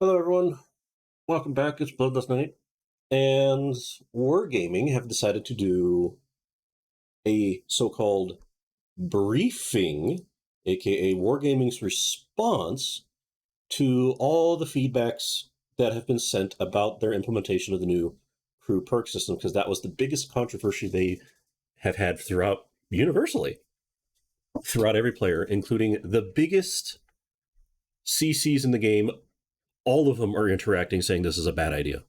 Hello, everyone. Welcome back. It's Bloodless Night. And Wargaming have decided to do a so-called briefing, aka Wargaming's response to all the feedbacks that have been sent about their implementation of the new crew perk system, because that was the biggest controversy they have had throughout universally, throughout every player, including the biggest CCs in the game. All of them are interacting saying this is a bad idea.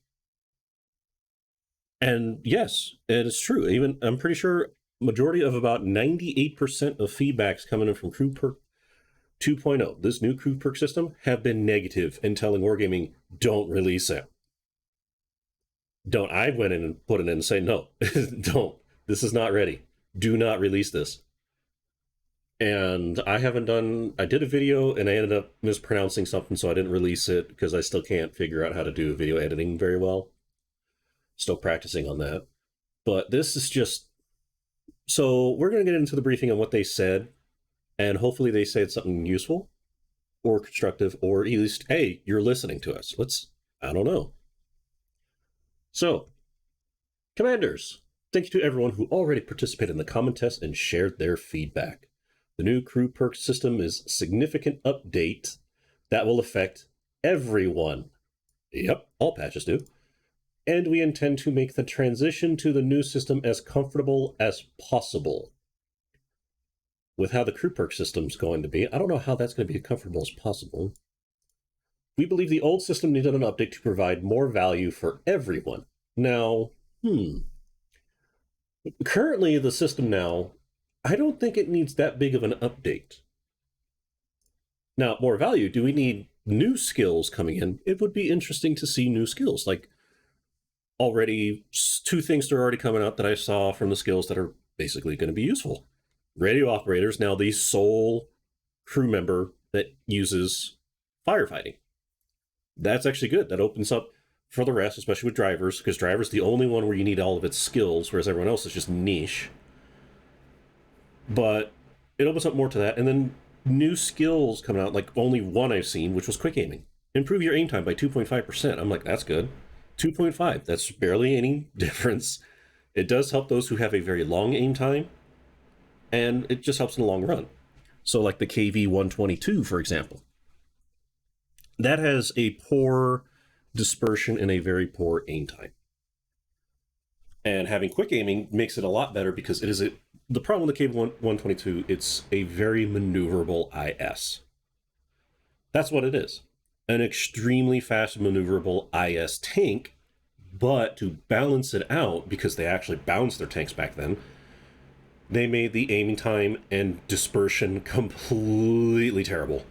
And yes, it is true. Even I'm pretty sure majority of about 98% of feedbacks coming in from Crew Perk 2.0, this new Crew Perk system, have been negative and telling Wargaming, don't release it. Don't. I went in and put it in and say, no, don't. This is not ready. Do not release this. And I did a video and I ended up mispronouncing something, so I didn't release it because I still can't figure out how to do video editing very well. Still practicing on that. But this is just... So we're going to get into the briefing on what they said, and hopefully they said something useful or constructive, or at least, hey, you're listening to us. I don't know. So, Commanders, thank you to everyone who already participated in the comment test and shared their feedback. The new crew perk system is a significant update that will affect everyone. Yep, all patches do. And we intend to make the transition to the new system as comfortable as possible. With how the crew perk system's going to be, I don't know how that's going to be as comfortable as possible. We believe the old system needed an update to provide more value for everyone. Now, currently the system now, I don't think it needs that big of an update. Now, more value, do we need new skills coming in? It would be interesting to see new skills, like already two things that are already coming out that I saw from the skills that are basically going to be useful. Radio operators, now the sole crew member that uses firefighting. That's actually good. That opens up for the rest, especially with drivers, because driver's the only one where you need all of its skills, whereas everyone else is just niche. But it opens up more to that. And then new skills coming out, like only one I've seen, which was quick aiming. Improve your aim time by 2.5%. I'm like, that's good. 2.5, that's barely any difference. It does help those who have a very long aim time, and it just helps in the long run. So like the KV-122, for example. That has a poor dispersion and a very poor aim time. And having quick aiming makes it a lot better because it is the problem with the KV-122, it's a very maneuverable IS. That's what it is. An extremely fast maneuverable IS tank, but to balance it out, because they actually balanced their tanks back then, they made the aiming time and dispersion completely terrible.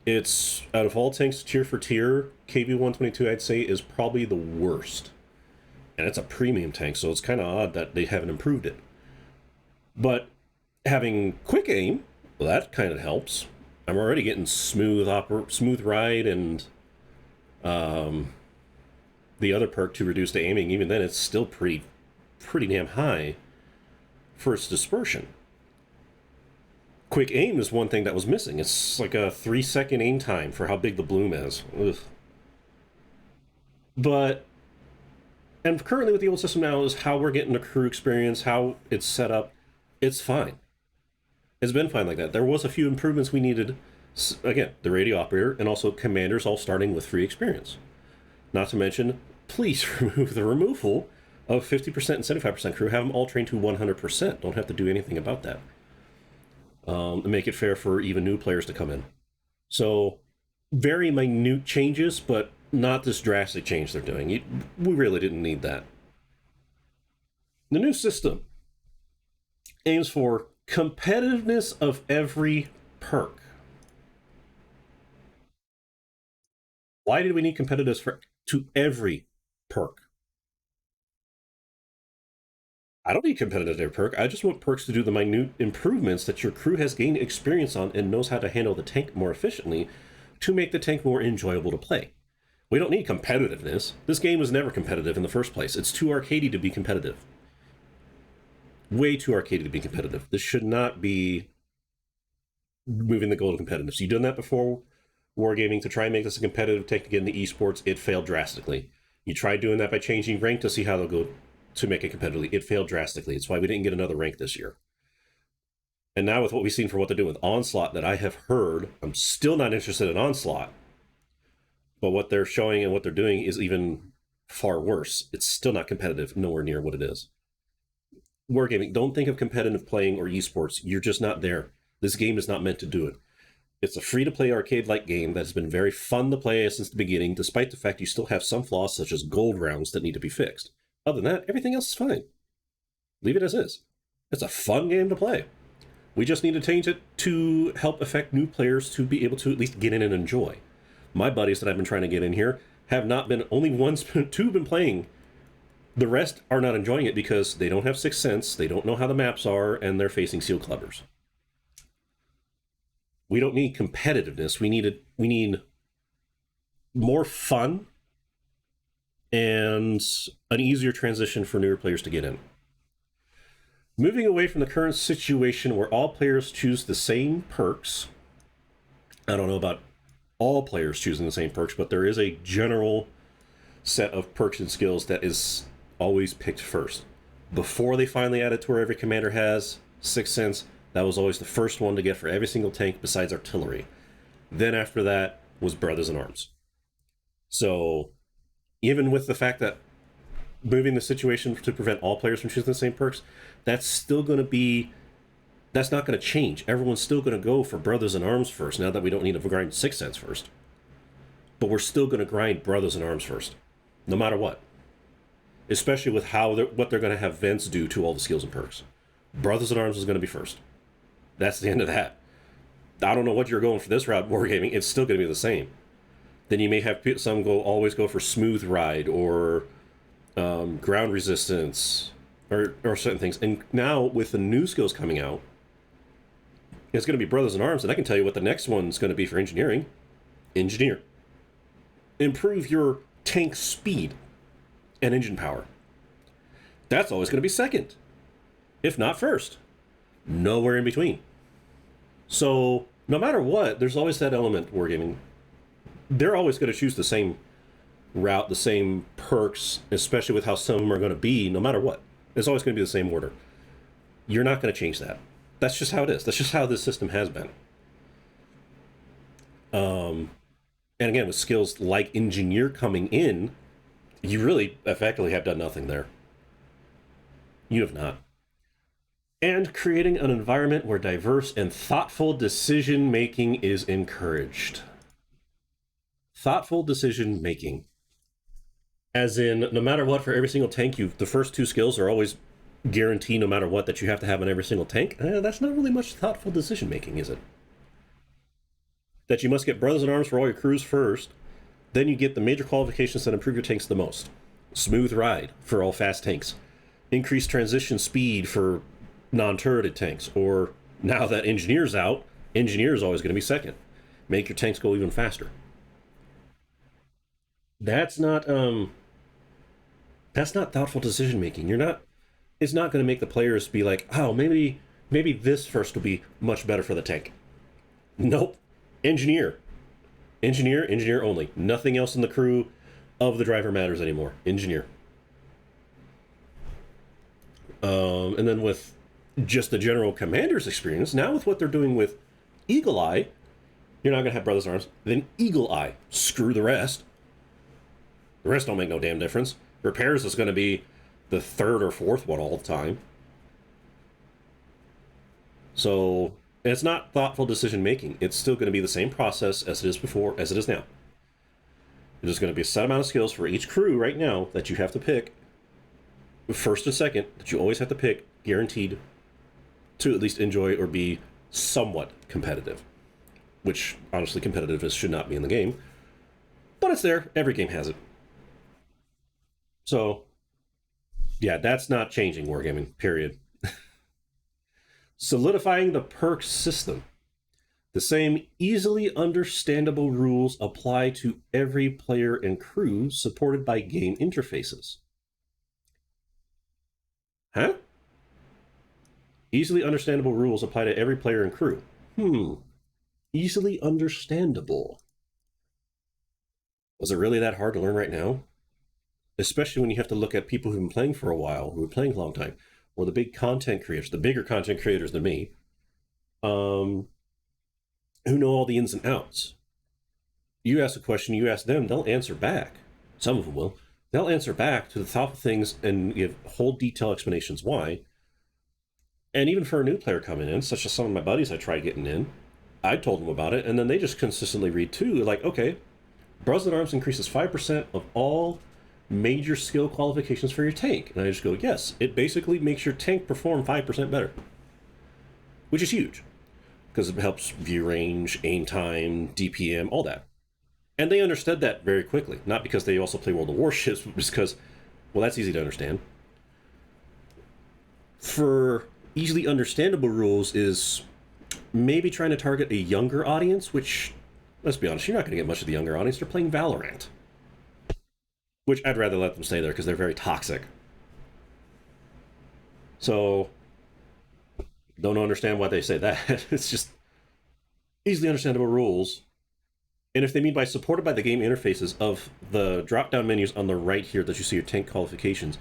It's, out of all tanks tier for tier, KV-122 I'd say is probably the worst. And it's a premium tank, so it's kind of odd that they haven't improved it. But having quick aim, well, that kind of helps. I'm already getting smooth ride and the other perk to reduce the aiming. Even then, it's still pretty damn high for its dispersion. Quick aim is one thing that was missing. It's like a 3-second aim time for how big the bloom is. Ugh. But, and currently with the old system now is how we're getting the crew experience, how it's set up. It's fine. It's been fine like that. There was a few improvements we needed. Again, the radio operator and also commanders all starting with free experience. Not to mention, please remove the removal of 50% and 75% crew. Have them all trained to 100%. Don't have to do anything about that. And make it fair for even new players to come in. So, very minute changes, but not this drastic change they're doing. We really didn't need that. The new system aims for competitiveness of every perk. Why did we need competitiveness to every perk? I don't need competitive every perk. I just want perks to do the minute improvements that your crew has gained experience on and knows how to handle the tank more efficiently to make the tank more enjoyable to play. We don't need competitiveness. This game was never competitive in the first place. It's too arcadey to be competitive. Way too arcadey to be competitive. This should not be moving the goal to competitiveness. You've done that before Wargaming to try and make this a competitive take to get into esports. It failed drastically. You tried doing that by changing rank to see how they'll go to make it competitively. It failed drastically. It's why we didn't get another rank this year. And now with what we've seen for what they're doing with Onslaught that I have heard, I'm still not interested in Onslaught. But what they're showing and what they're doing is even far worse. It's still not competitive, nowhere near what it is. Wargaming, don't think of competitive playing or esports. You're just not there. This game is not meant to do it. It's a free-to-play arcade-like game that has been very fun to play since the beginning, despite the fact you still have some flaws such as gold rounds that need to be fixed. Other than that, everything else is fine. Leave it as is. It's a fun game to play. We just need to change it to help affect new players to be able to at least get in and enjoy. My buddies that I've been trying to get in here have not been, only two have been playing. The rest are not enjoying it because they don't have Sixth Sense, they don't know how the maps are, and they're facing sealed clubbers. We don't need competitiveness. We need more fun and an easier transition for newer players to get in. Moving away from the current situation where all players choose the same perks. I don't know about all players choosing the same perks, but there is a general set of perks and skills that is always picked first. Before they finally added to where every commander has Sixth Sense, that was always the first one to get for every single tank besides artillery. Then after that was Brothers in Arms. So even with the fact that moving the situation to prevent all players from choosing the same perks, that's not going to change. Everyone's still going to go for Brothers in Arms first, now that we don't need to grind Sixth Sense first. But we're still going to grind Brothers in Arms first, no matter what. Especially with what they're going to have vents do to all the skills and perks. Brothers in Arms is going to be first. That's the end of that. I don't know what you're going for this route, Wargaming. It's still going to be the same. Then you may have some always go for Smooth Ride or ground resistance or certain things. And now with the new skills coming out, it's going to be Brothers in Arms, and I can tell you what the next one's going to be for engineering. Engineer. Improve your tank speed and engine power. That's always going to be second, if not first. Nowhere in between. So no matter what, there's always that element, Wargaming. They're always going to choose the same route, the same perks, especially with how some of them are going to be, no matter what. It's always going to be the same order. You're not going to change that. That's just how it is. That's just how this system has been. And again, with skills like Engineer coming in, you really effectively have done nothing there. You have not. And creating an environment where diverse and thoughtful decision-making is encouraged. Thoughtful decision-making. As in, no matter what, for every single tank, the first two skills are always guaranteed no matter what that you have to have on every single tank. That's not really much thoughtful decision-making, is it? That you must get Brothers in Arms for all your crews first, then you get the major qualifications that improve your tanks the most. Smooth Ride for all fast tanks. Increased transition speed for non-turreted tanks. Or now that Engineer's out, Engineer is always going to be second. Make your tanks go even faster. That's not thoughtful decision making. It's not going to make the players be like, oh, maybe this first will be much better for the tank. Nope. Engineer only. Nothing else in the crew of the driver matters anymore. Engineer. And then with just the general commander's experience, now with what they're doing with Eagle Eye, you're not going to have Brothers in Arms. Then Eagle Eye. Screw the rest. The rest don't make no damn difference. Repairs is going to be the third or fourth one all the time. So it's not thoughtful decision making. It's still going to be the same process as it is before, as it is now. There's going to be a set amount of skills for each crew right now that you have to pick. First and second, that you always have to pick, guaranteed to at least enjoy or be somewhat competitive. Which, honestly, competitiveness should not be in the game. But it's there. Every game has it. So, yeah, that's not changing Wargaming, period. Solidifying the perk system. The same easily understandable rules apply to every player and crew supported by game interfaces. Huh? Easily understandable rules apply to every player and crew. Easily understandable. Was it really that hard to learn right now? Especially when you have to look at people who've been playing for a while, who are playing a long time, or the big content creators, the bigger content creators than me, who know all the ins and outs. You ask a question, you ask them, they'll answer back. Some of them will. They'll answer back to the top of things and give whole detailed explanations why. And even for a new player coming in, such as some of my buddies I tried getting in, I told them about it, and then they just consistently read too. Like, okay, Brothers in Arms increases 5% of all major skill qualifications for your tank. And I just go, yes, it basically makes your tank perform 5% better, which is huge because it helps view range, aim time, DPM, all that. And they understood that very quickly, not because they also play World of Warships, but because, well, that's easy to understand. For easily understandable rules is maybe trying to target a younger audience, which, let's be honest, you're not going to get much of the younger audience. They're playing Valorant, which I'd rather let them stay there because they're very toxic. So, don't understand why they say that. It's just easily understandable rules. And if they mean by supported by the game interfaces of the drop-down menus on the right here that you see your tank qualifications,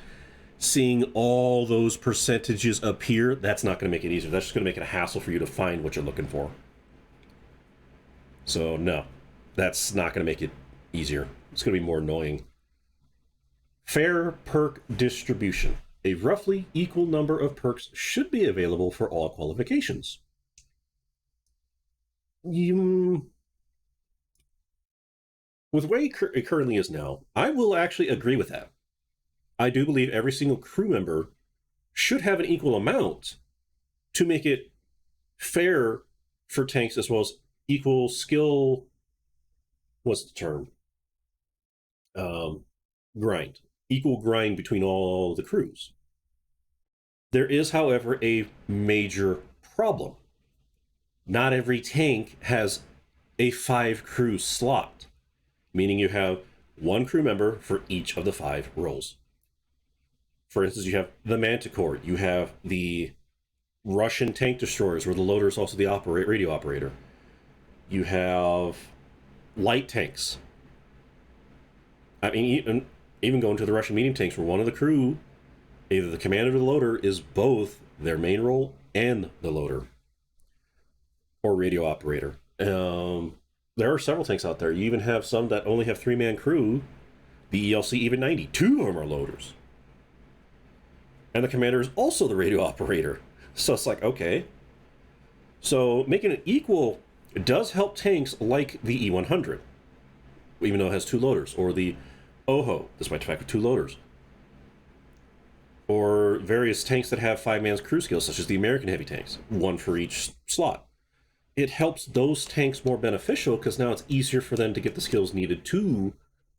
seeing all those percentages appear, that's not going to make it easier. That's just going to make it a hassle for you to find what you're looking for. So, no, that's not going to make it easier. It's going to be more annoying. Fair perk distribution. A roughly equal number of perks should be available for all qualifications. With the way it currently is now, I will actually agree with that. I do believe every single crew member should have an equal amount to make it fair for tanks, as well as equal skill. What's the term? Grind. Equal grind between all the crews. There is, however, a major problem. Not every tank has a 5 crew slot, meaning you have one crew member for each of the 5 roles. For instance, you have the Manticore, you have the Russian tank destroyers, where the loader is also the radio operator. You have light tanks. I mean, even going to the Russian medium tanks, where one of the crew, either the commander or the loader, is both their main role and the loader or radio operator. There are several tanks out there. You even have some that only have 3-man crew, the ELC even 90. 2 of them are loaders. And the commander is also the radio operator. So it's like, okay. So making it equal does help tanks like the E100, even though it has 2 loaders, or the OHO, despite the fact of 2 loaders, or various tanks that have 5-man crew skills, such as the American heavy tanks, 1 for each slot. It helps those tanks more beneficial because now it's easier for them to get the skills needed to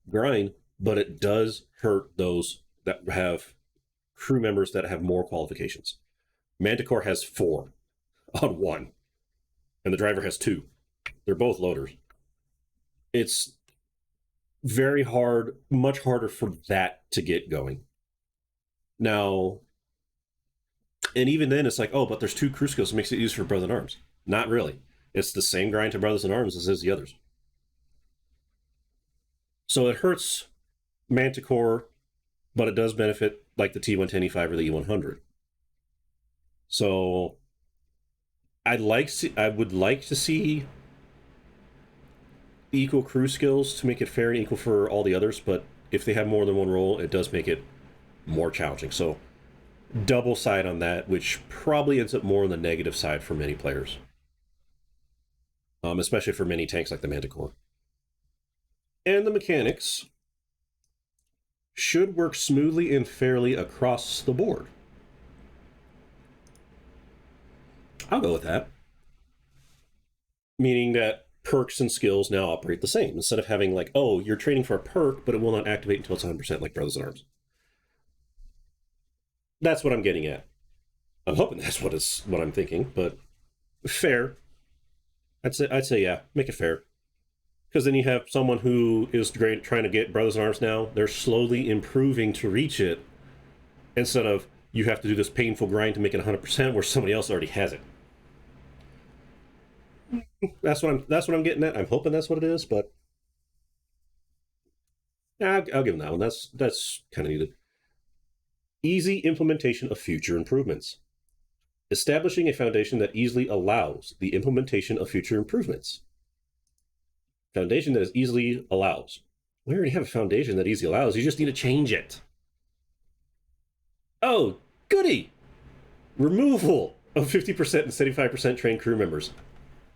grind, but it does hurt those that have crew members that have more qualifications. Manticore has 4 on 1, and the driver has 2. They're both loaders. It's very hard, much harder for that to get going. Now, and even then it's like, oh, but there's 2 crew skills, it makes it easier for Brothers in Arms. Not really. It's the same grind to Brothers in Arms as is the others. So it hurts Manticore, but it does benefit like the T110E5 or the E100. So I would like to see equal crew skills to make it fair and equal for all the others, but if they have more than one role, it does make it more challenging. So double side on that, which probably ends up more on the negative side for many players, especially for many tanks like the Manticore. And the mechanics should work smoothly and fairly across the board. I'll go with that. Meaning that perks and skills now operate the same. Instead of having like, oh, you're training for a perk, but it will not activate until it's 100% like Brothers in Arms. That's what I'm getting at. I'm hoping that's what I'm thinking, but fair. I'd say yeah, make it fair. Because then you have someone who is great trying to get Brothers in Arms now. They're slowly improving to reach it, instead of you have to do this painful grind to make it 100% where somebody else already has it. That's what I'm getting at. I'm hoping that's what it is, but I'll give them that one. That's kind of needed. Easy implementation of future improvements. Establishing a foundation that easily allows the implementation of future improvements. Foundation that is easily allows. We already have a foundation that easily allows. You just need to change it. Oh, goody! Removal of 50% and 75% trained crew members.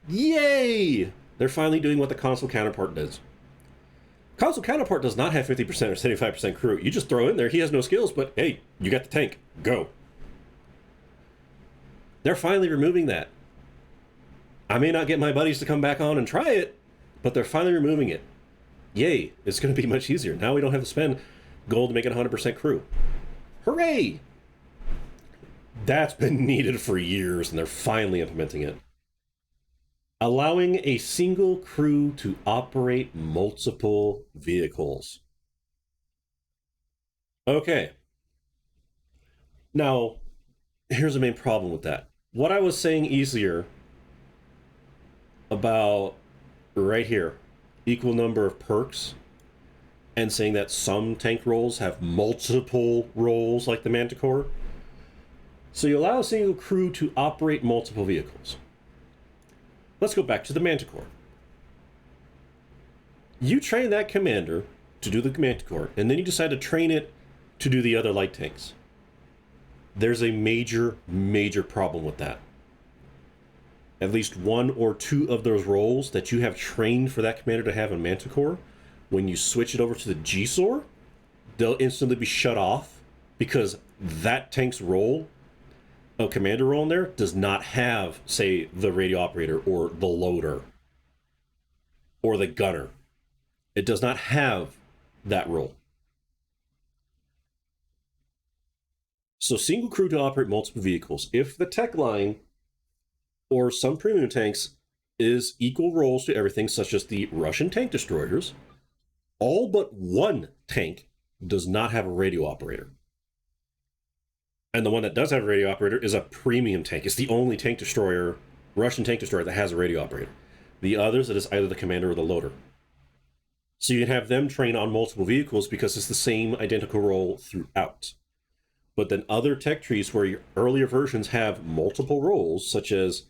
Yay! They're finally doing what the console counterpart does. Console counterpart does not have 50% or 75% crew. You just throw in there, he has no skills, but hey, you got the tank. Go. They're finally removing that. I may not get my buddies to come back on and try it, but they're finally removing it. Yay, it's going to be much easier. Now we don't have to spend gold to make it 100% crew. Hooray! That's been needed for years, and they're finally implementing it. Allowing a single crew to operate multiple vehicles. Okay. Now, here's the main problem with that. What I was saying easier about right here, equal number of perks, and saying that some tank roles have multiple roles like the Manticore. So you allow a single crew to operate multiple vehicles. Let's go back to the Manticore. You train that commander to do the Manticore, and then you decide to train it to do the other light tanks. There's a major, major problem with that. At least one or two of those roles that you have trained for that commander to have in Manticore, when you switch it over to the G-Sor, they'll instantly be shut off because that tank's role, a commander role in there, does not have, say, the radio operator or the loader or the gunner. It does not have that role. So single crew to operate multiple vehicles. If the tech line or some premium tanks is equal roles to everything, such as the Russian tank destroyers, all but one tank does not have a radio operator. And the one that does have a radio operator is a premium tank. It's the only tank destroyer, Russian tank destroyer, that has a radio operator. The others, it is either the commander or the loader. So you can have them train on multiple vehicles because it's the same identical role throughout. But then other tech trees where your earlier versions have multiple roles, such as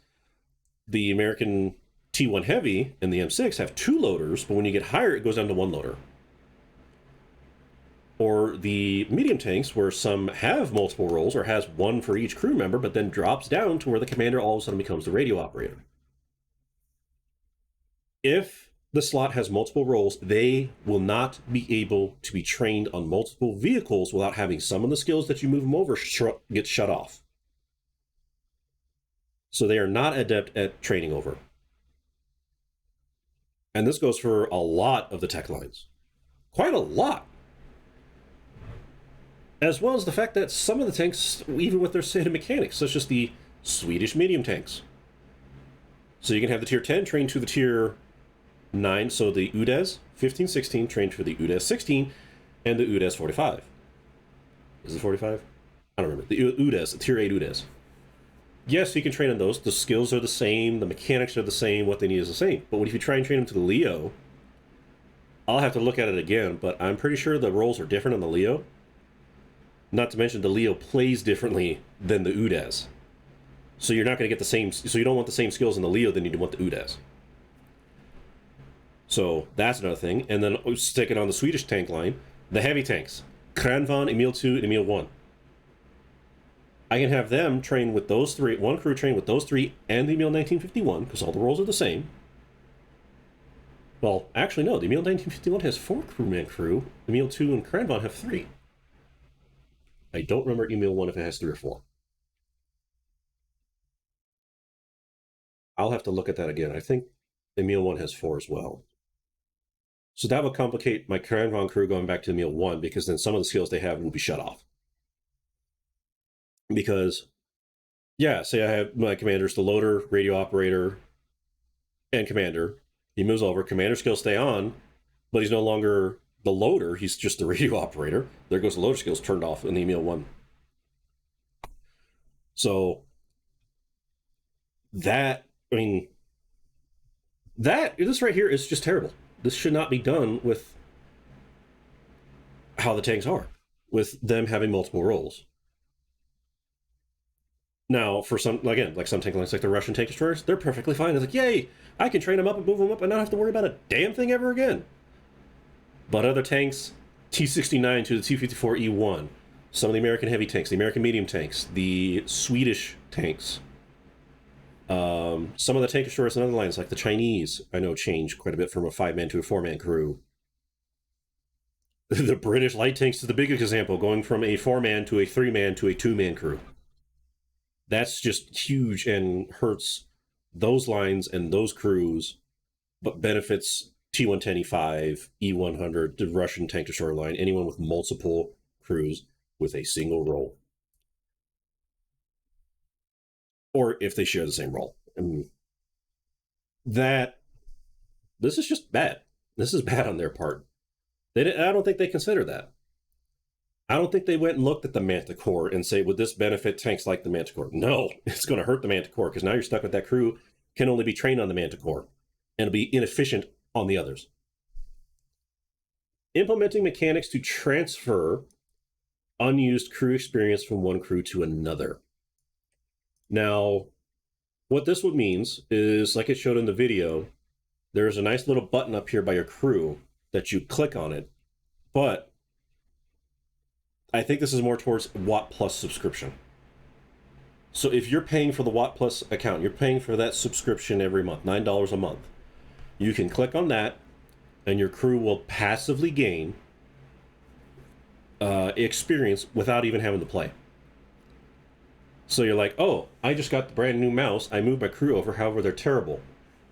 the American T1 Heavy and the M6 have two loaders, but when you get higher, it goes down to one loader. Or the medium tanks, where some have multiple roles or has one for each crew member, but then drops down to where the commander all of a sudden becomes the radio operator. If the slot has multiple roles, they will not be able to be trained on multiple vehicles without having some of the skills that you move them over get shut off. So they are not adept at training over. And this goes for a lot of the tech lines. Quite a lot. As well as the fact that some of the tanks, even with their standard mechanics, such as the Swedish medium tanks. So you can have the tier 10 trained to the tier 9, so the UDES 15, 16 trained for the UDES 16 and the UDES 45. Is it 45? I don't remember. The UDES, the tier 8 UDES. Yes, you can train on those. The skills are the same, the mechanics are the same, what they need is the same. But if you try and train them to the Leo, I'll have to look at it again, but I'm pretty sure the roles are different on the Leo. Not to mention the Leo plays differently than the UDES. So you're not going to get the same, so you don't want the same skills in the Leo than you do want the UDES. So that's another thing. And then sticking on the Swedish tank line, the heavy tanks, Kranvan, Emil 2, and Emil 1. I can have them train with those three, one crew train with those three and the Emil 1951, because all the roles are the same. Well, actually, no, the Emil 1951 has 4 crewman crew, Emil 2 and Kranvan have 3. I don't remember Emil 1 if it has 3 or 4. I'll have to look at that again. I think Emil 1 has 4 as well. So that would complicate my Kranvan crew going back to Emil 1, because then some of the skills they have will be shut off. Because, yeah, say I have my commanders, the loader, radio operator, and commander. He moves over, commander skills stay on, but he's no longer the loader, he's just the radio operator. There goes the loader skills turned off in the Emil 1. So, that, I mean, this right here is just terrible. This should not be done with how the tanks are, with them having multiple roles. Now, for some, again, like some tank lines, like the Russian tank destroyers, they're perfectly fine. It's like, yay, I can train them up and move them up and not have to worry about a damn thing ever again. But other tanks, T-69 to the T-54E1, some of the American heavy tanks, the American medium tanks, the Swedish tanks, some of the tank destroyers and other lines, like the Chinese, I know changed quite a bit from a 5-man to a 4-man crew. The British light tanks is the biggest example, going from a 4-man to a 3-man to a 2-man crew. That's just huge and hurts those lines and those crews, but benefits T-110E5, E-100, the Russian tank destroyer line, anyone with multiple crews with a single role. Or if they share the same role. I mean, this is just bad. This is bad on their part. I don't think they consider that. I don't think they went and looked at the Manticore and say, would this benefit tanks like the Manticore? No, it's going to hurt the Manticore, because now you're stuck with that crew can only be trained on the Manticore, and it'll be inefficient on the others. Implementing mechanics to transfer unused crew experience from one crew to another. Now, what this would means is, like it showed in the video, there's a nice little button up here by your crew that you click on it, but I think this is more towards Watt Plus subscription. So if you're paying for the Watt Plus account, you're paying for that subscription every month, $9 a month. You can click on that, and your crew will passively gain experience without even having to play. So you're like, oh, I just got the brand new mouse. I moved my crew over, however, they're terrible.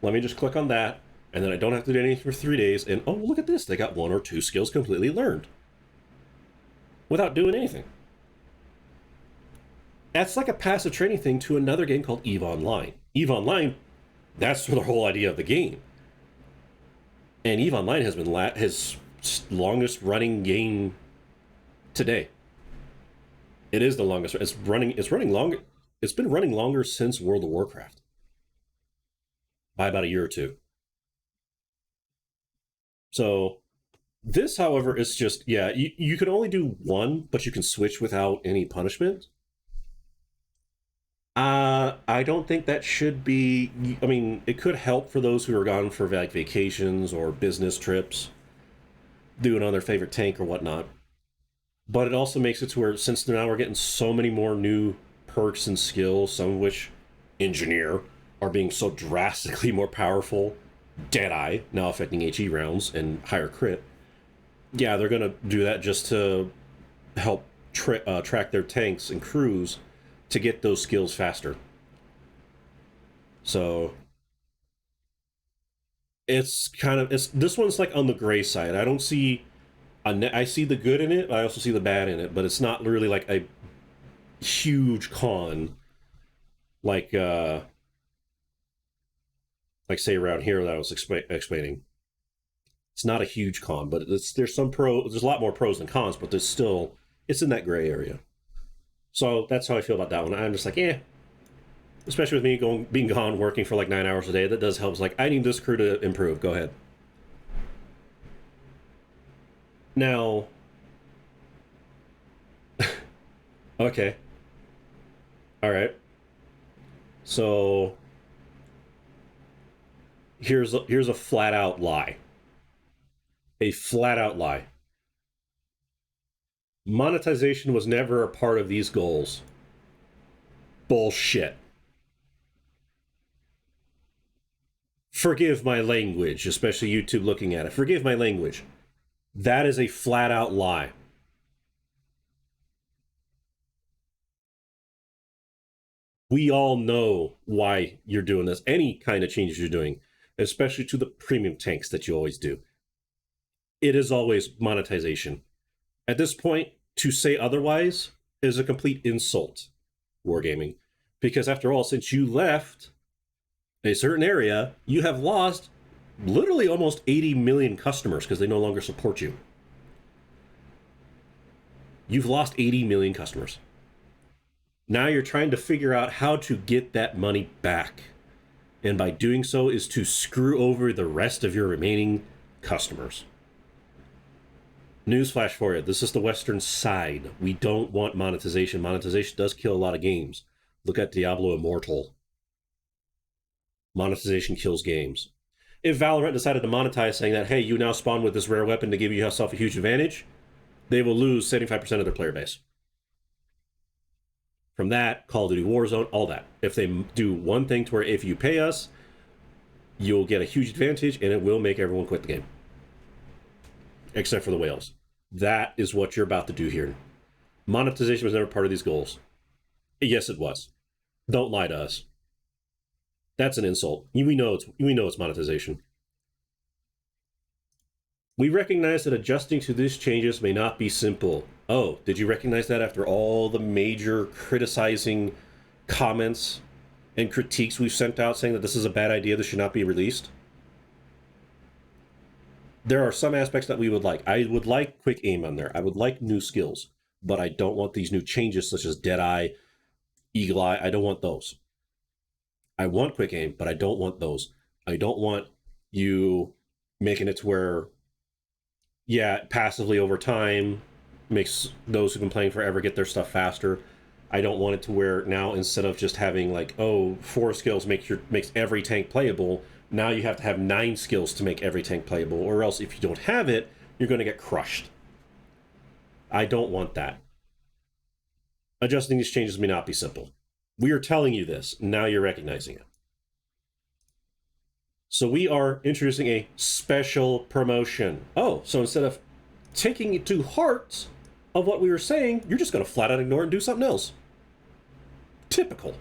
Let me just click on that, and then I don't have to do anything for 3 days, and oh, look at this. They got 1 or 2 skills completely learned without doing anything. That's like a passive training thing to another game called EVE Online. EVE Online, that's the whole idea of the game. And EVE Online has been his longest running game today. It is the longest. It's running longer. It's been running longer since World of Warcraft by about a year or two. So this, however, is just, yeah, you can only do one, but you can switch without any punishment. I don't think that should be. I mean, it could help for those who are gone for like vacations or business trips, doing on their favorite tank or whatnot. But it also makes it to where, since now we're getting so many more new perks and skills, some of which engineer are being so drastically more powerful, Deadeye now affecting HE rounds and higher crit. Yeah, they're gonna do that just to help track their tanks and crews to get those skills faster. So it's kind of, this one's like on the gray side. I don't see I see the good in it, I also see the bad in it, but it's not really like a huge con like say around here that I was explaining. It's not a huge con, but there's a lot more pros than cons, but it's in that gray area. So that's how I feel about that one. I'm just like, especially with me being gone working for like 9 hours a day, that does help. It's like, I need this crew to improve. Go ahead. Now, okay. All right. So here's a flat out lie. A flat out lie. Monetization was never a part of these goals. Bullshit. Forgive my language, especially YouTube looking at it. Forgive my language. That is a flat out lie. We all know why you're doing this. Any kind of changes you're doing, especially to the premium tanks that you always do. It is always monetization. At this point, to say otherwise is a complete insult, Wargaming. Because after all, since you left a certain area, you have lost literally almost 80 million customers because they no longer support you. You've lost 80 million customers. Now you're trying to figure out how to get that money back. And by doing so is to screw over the rest of your remaining customers. Newsflash for you. This is the Western side. We don't want monetization. Monetization does kill a lot of games. Look at Diablo Immortal. Monetization kills games. If Valorant decided to monetize saying that, hey, you now spawn with this rare weapon to give yourself a huge advantage, they will lose 75% of their player base. From that, Call of Duty Warzone, all that. If they do one thing to where if you pay us, you'll get a huge advantage and it will make everyone quit the game. Except for the whales. That is what you're about to do here. Monetization was never part of these goals. Yes, it was. Don't lie to us. That's an insult. We know it's monetization. We recognize that adjusting to these changes may not be simple. Oh, did you recognize that after all the major criticizing comments and critiques we've sent out saying that this is a bad idea, this should not be released? There are some aspects that we would like. I would like quick aim on there. I would like new skills, but I don't want these new changes such as Deadeye, Eagle Eye. I don't want those. I want quick aim, but I don't want those. I don't want you making it to where, yeah, passively over time makes those who've been playing forever get their stuff faster. I don't want it to where now instead of just having like, oh, 4 skills makes every tank playable, now you have to have 9 skills to make every tank playable, or else if you don't have it, you're going to get crushed. I don't want that. Adjusting these changes may not be simple. We are telling you this, now you're recognizing it. So we are introducing a special promotion. Oh, so instead of taking it to heart of what we were saying, you're just going to flat out ignore it and do something else. Typical.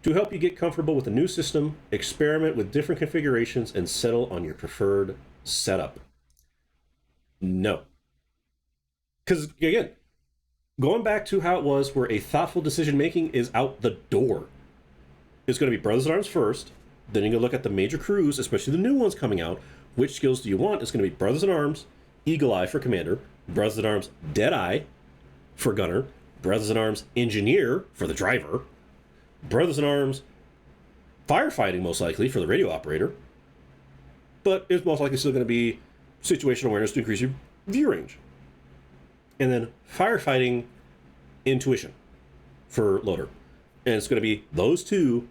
To help you get comfortable with the new system, experiment with different configurations and settle on your preferred setup. No. Because, again, going back to how it was where a thoughtful decision-making is out the door. It's going to be Brothers in Arms first, then you're going to look at the major crews, especially the new ones coming out. Which skills do you want? It's going to be Brothers in Arms, Eagle Eye for Commander, Brothers in Arms Deadeye for Gunner, Brothers in Arms Engineer for the Driver, Brothers in Arms Firefighting most likely for the Radio Operator, but it's most likely still going to be Situational Awareness to increase your view range. And then Firefighting Intuition for Loader. And it's going to be those two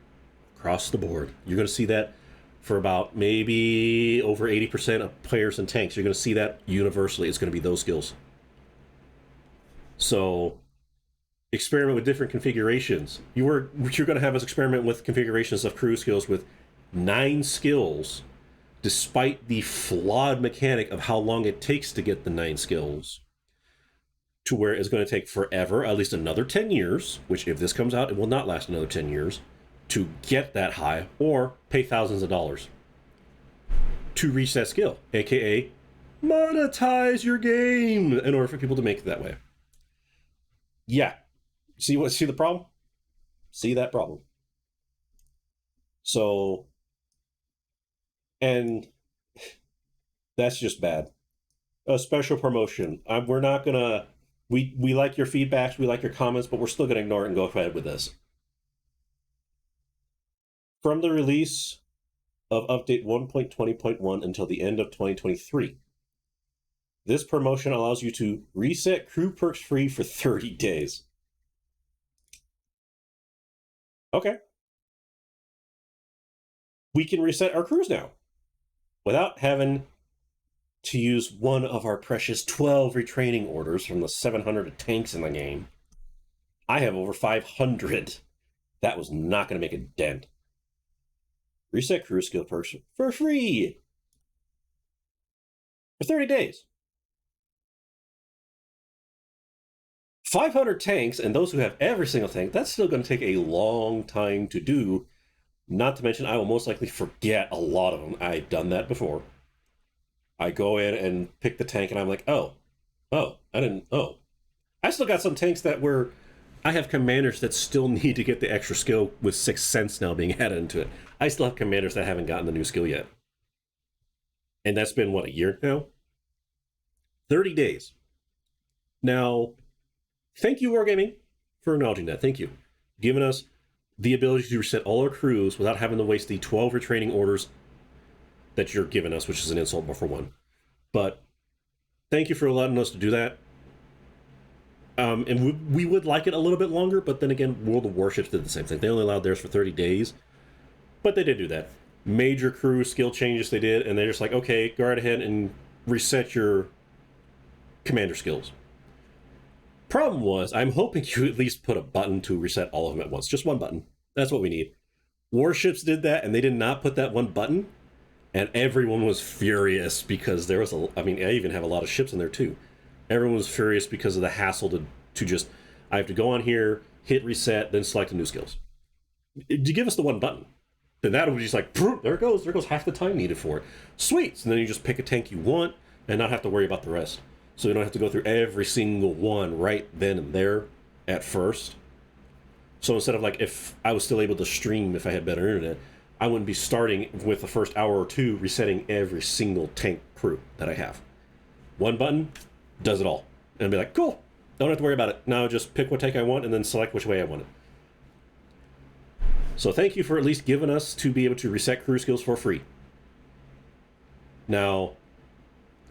across the board. You're going to see that for about maybe over 80% of players and tanks. You're going to see that universally. It's going to be those skills. So experiment with different configurations. You're going to have us experiment with configurations of crew skills with 9 skills, despite the flawed mechanic of how long it takes to get the 9 skills, to where it's going to take forever, at least another 10 years, which if this comes out, it will not last another 10 years, to get that high, or pay thousands of dollars to reach that skill, aka monetize your game in order for people to make it that way. Yeah. See the problem? See that problem. So, and that's just bad. A special promotion. We're not gonna, we like your feedbacks, we like your comments, but we're still gonna ignore it and go ahead with this. From the release of update 1.20.1 until the end of 2023, this promotion allows you to reset crew perks free for 30 days. Okay. We can reset our crews now without having to use one of our precious 12 retraining orders from the 700 tanks in the game. I have over 500. That was not going to make a dent. Reset crew skill perks for free for 30 days. 500 tanks, and those who have every single tank, that's still going to take a long time to do. Not to mention, I will most likely forget a lot of them. I've done that before. I go in and pick the tank, and I'm like, oh, I still got some tanks that were, I have commanders that still need to get the extra skill with 6th Sense now being added into it. I still have commanders that haven't gotten the new skill yet. And that's been, what, a year now? 30 days. Now, thank you, Wargaming, for acknowledging that. Thank you. Giving us the ability to reset all our crews without having to waste the 12 retraining orders that you're giving us, which is an insult for one. But Thank you for letting us to do that. And we would like it a little bit longer, but then again, World of Warships did the same thing. They only allowed theirs for 30 days, but they did do that. Major crew skill changes they did, and they're just like, okay, go right ahead and reset your commander skills. Problem was, I'm hoping you at least put a button to reset all of them at once. Just one button. That's what we need. Warships did that, and they did not put that one button, and everyone was furious because there was I even have a lot of ships in there too. Everyone was furious because of the hassle to just, I have to go on here, hit reset, then select the new skills. You give us the one button, then that would be just like, there goes half the time needed for it. Sweet. So then you just pick a tank you want and not have to worry about the rest. So you don't have to go through every single one right then and there at first. So instead of like, if I was still able to stream if I had better internet, I wouldn't be starting with the first hour or two resetting every single tank crew that I have. One button does it all. And be like, cool, don't have to worry about it. Now just pick what tank I want and then select which way I want it. So thank you for at least giving us to be able to reset crew skills for free. Now,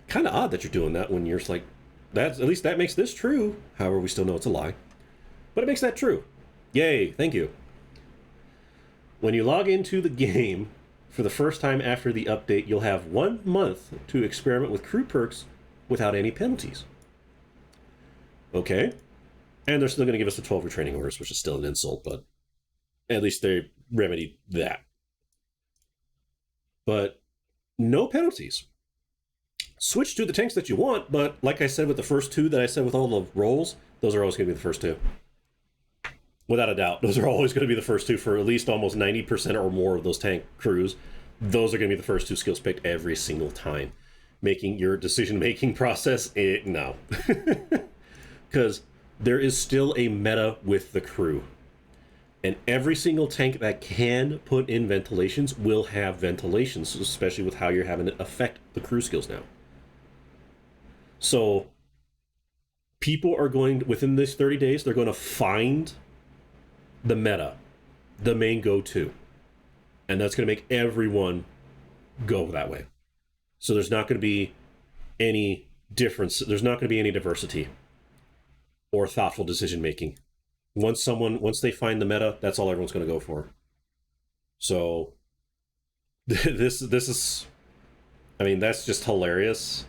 kind of odd that you're doing that when you're like, at least that makes this true. However, we still know it's a lie. But it makes that true. Yay, thank you. When you log into the game for the first time after the update, you'll have 1 month to experiment with crew perks without any penalties. Okay. And they're still going to give us the 12 retraining orders, which is still an insult, but at least they remedied that. But no penalties. Switch to the tanks that you want, but like I said with the first two that I said with all the roles, those are always going to be the first two. Without a doubt, those are always going to be the first two for at least almost 90% or more of those tank crews. Those are going to be the first two skills picked every single time. Making your decision-making process, no. Because there is still a meta with the crew. And every single tank that can put in ventilations will have ventilations, especially with how you're having it affect the crew skills now. So people are going, within these 30 days, they're going to find the meta, the main go-to. And that's going to make everyone go that way. So there's not going to be any difference. There's not going to be any diversity or thoughtful decision-making. Once they find the meta, that's all everyone's going to go for. So this is, that's just hilarious.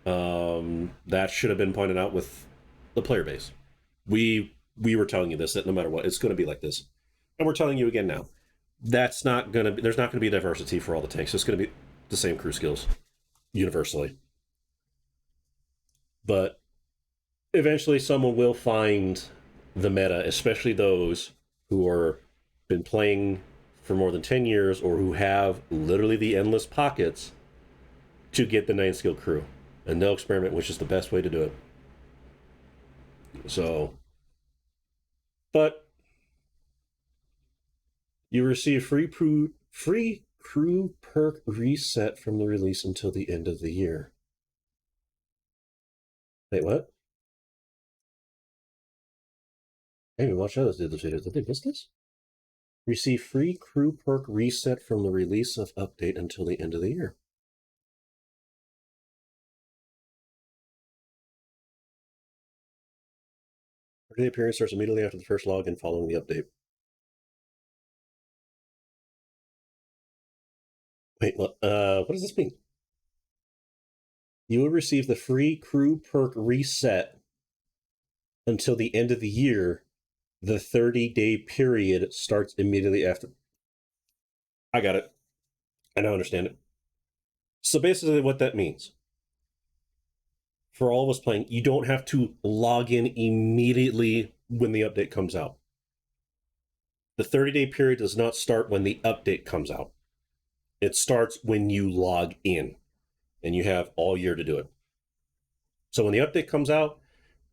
That should have been pointed out with the player base. We were telling you this, that no matter what, it's going to be like this. And we're telling you again now. There's not going to be diversity for all the tanks. It's going to be the same crew skills universally. But eventually someone will find the meta, especially those who are been playing for more than 10 years or who have literally the endless pockets to get the 9 skill crew. And they'll experiment, which is the best way to do it. So, but you receive free crew perk reset from the release until the end of the year. Wait, what? Maybe watch others did this video. Did they miss this? Receive free crew perk reset from the release of update until the end of the year. The appearance starts immediately after the first login following the update. Wait, what does this mean? You will receive the free crew perk reset until the end of the year. The 30-day period starts immediately after. I got it. I now understand it. So basically what that means, for all of us playing, you don't have to log in immediately when the update comes out. The 30-day period does not start when the update comes out. It starts when you log in, and you have all year to do it. So when the update comes out,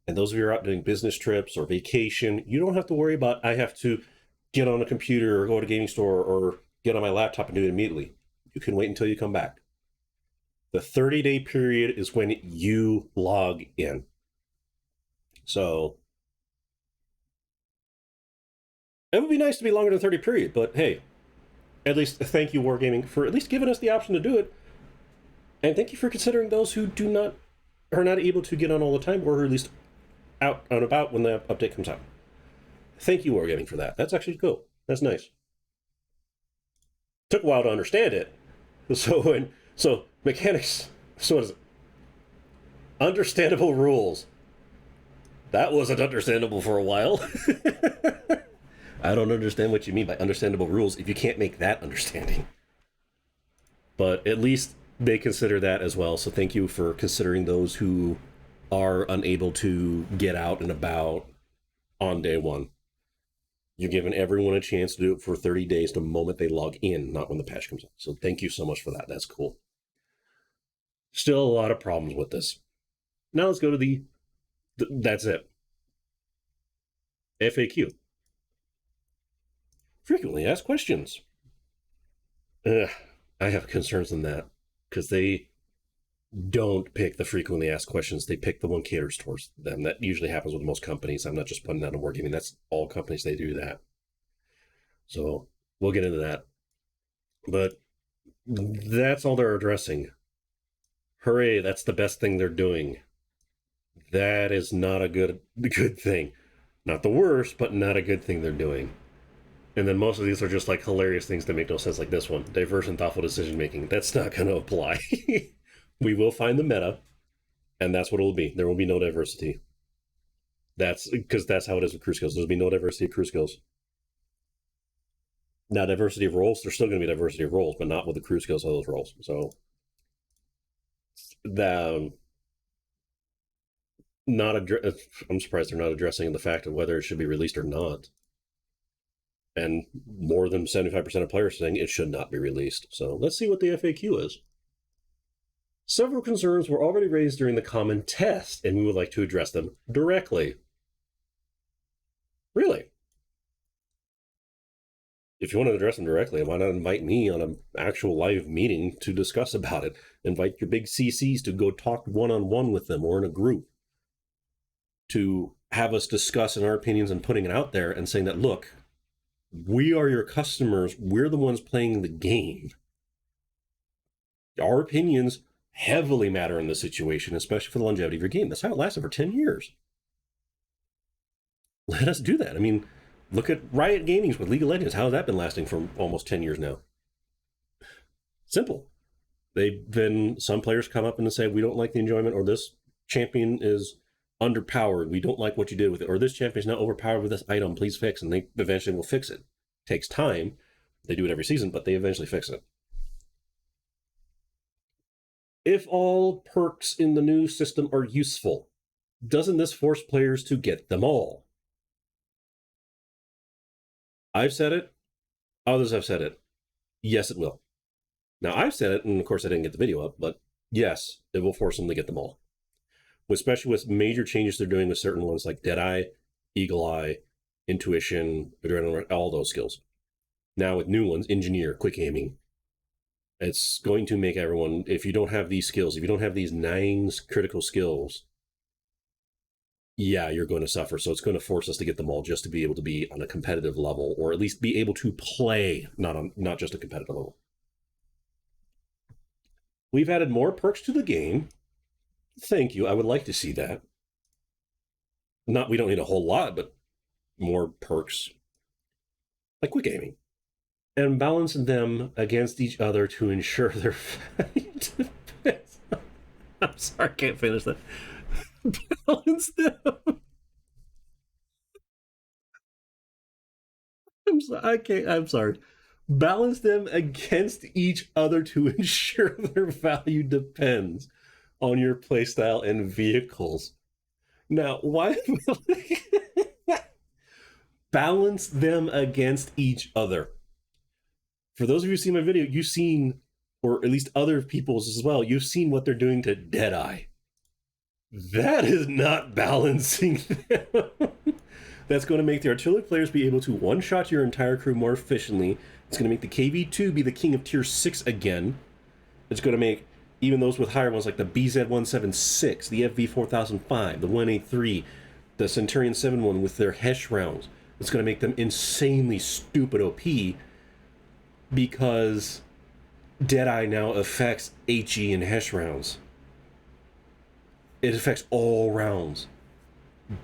and those of you who are out doing business trips or vacation, you don't have to worry about, I have to get on a computer or go to a gaming store or get on my laptop and do it immediately. You can wait until you come back. The 30-day period is when you log in. So it would be nice to be longer than 30 period, but hey, at least thank you, Wargaming, for at least giving us the option to do it. And thank you for considering those who do not are not able to get on all the time, or at least out and about when the update comes out. Thank you, Wargaming, for that. That's actually cool. That's nice. Took a while to understand it. So mechanics. So what is it? Understandable rules. That wasn't understandable for a while. I don't understand what you mean by understandable rules if you can't make that understanding. But at least they consider that as well. So thank you for considering those who are unable to get out and about on day one. You're giving everyone a chance to do it for 30 days the moment they log in, not when the patch comes out. So thank you so much for that. That's cool. Still a lot of problems with this. Now let's go to that's it. FAQ. Frequently asked questions. I have concerns in that because they don't pick the frequently asked questions. They pick the one caters towards them. That usually happens with most companies. I'm not just putting that on Wargaming. That's all companies. They do that. So we'll get into that. But that's all they're addressing. Hooray, that's the best thing they're doing. That is not a good thing. Not the worst, but not a good thing they're doing. And then most of these are just like hilarious things that make no sense, like this one. Diverse and thoughtful decision making. That's not going to apply. We will find the meta, and that's what it will be. There will be no diversity. That's because that's how it is with crew skills. There'll be no diversity of crew skills. Now, diversity of roles, there's still going to be diversity of roles, but not with the crew skills of those roles. So, I'm surprised they're not addressing the fact of whether it should be released or not. And more than 75% of players saying it should not be released. So let's see what the FAQ is. Several concerns were already raised during the common test, and we would like to address them directly. Really? If you want to address them directly, why not invite me on an actual live meeting to discuss about it? Invite your big CCs to go talk one-on-one with them or in a group to have us discuss in our opinions and putting it out there and saying that, look, we are your customers. We're the ones playing the game. Our opinions heavily matter in this situation, especially for the longevity of your game. That's how it lasted for 10 years. Let us do that. I mean, look at Riot Gaming's with League of Legends. How has that been lasting for almost 10 years now? Simple. Some players come up and say, we don't like the enjoyment, or this champion is underpowered. We don't like what you did with it. Or this champion is not overpowered with this item. Please fix. And they eventually will fix it. Takes time. They do it every season, but they eventually fix it. If all perks in the new system are useful, doesn't this force players to get them all? I've said it. Others have said it. Yes, it will. Now, I've said it, and of course I didn't get the video up, but yes, it will force them to get them all. Especially with major changes they're doing with certain ones like Deadeye, Eagle Eye, Intuition, Adrenaline, all those skills. Now with new ones, Engineer, Quick Aiming, it's going to make everyone, if you don't have these skills, if you don't have these 9 critical skills, yeah, you're going to suffer. So it's going to force us to get them all just to be able to be on a competitive level, or at least be able to play, not just a competitive level. We've added more perks to the game. Thank you. I would like to see that. We don't need a whole lot, but more perks. Like Quick Aiming. And balance them against each other to ensure their fight. I'm sorry, I can't finish that. Balance them. I'm sorry. Balance them against each other to ensure their value depends on your playstyle and vehicles. Now, why balance them against each other? For those of you who see my video, you've seen, or at least other people's as well, you've seen what they're doing to Deadeye. That is not balancing them. That's going to make the artillery players be able to one-shot your entire crew more efficiently. It's going to make the KV-2 be the king of tier 6 again. It's going to make even those with higher ones like the BZ-176, the FV-4005, the 183, the Centurion 7-1 with their Hesh rounds. It's going to make them insanely stupid OP because Deadeye now affects HE and Hesh rounds. It affects all rounds.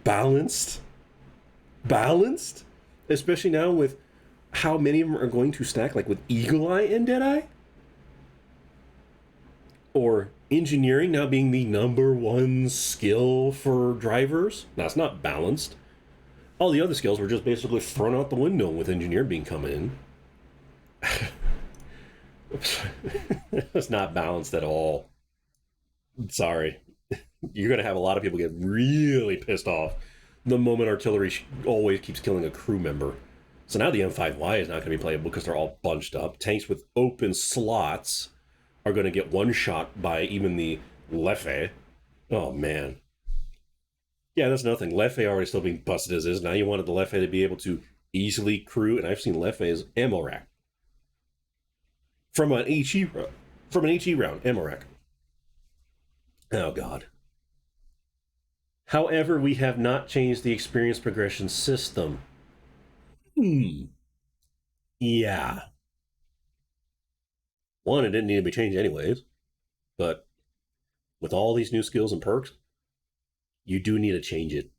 Balanced? Balanced? Especially now with how many of them are going to stack, like with Eagle Eye and Deadeye? Or engineering now being the number one skill for drivers? That's not balanced. All the other skills were just basically thrown out the window with engineer being coming in. It's not balanced at all. Sorry. You're going to have a lot of people get really pissed off the moment artillery always keeps killing a crew member. So now the M5Y is not going to be playable because they're all bunched up. Tanks with open slots are going to get one shot by even the Leffe. Oh, man. Yeah, that's nothing. Leffe already still being busted as is. Now you wanted the Leffe to be able to easily crew, and I've seen Leffe's ammo rack. From an HE round, ammo rack. Oh, God. However, we have not changed the experience progression system. Yeah. One, it didn't need to be changed anyways. But with all these new skills and perks, you do need to change it.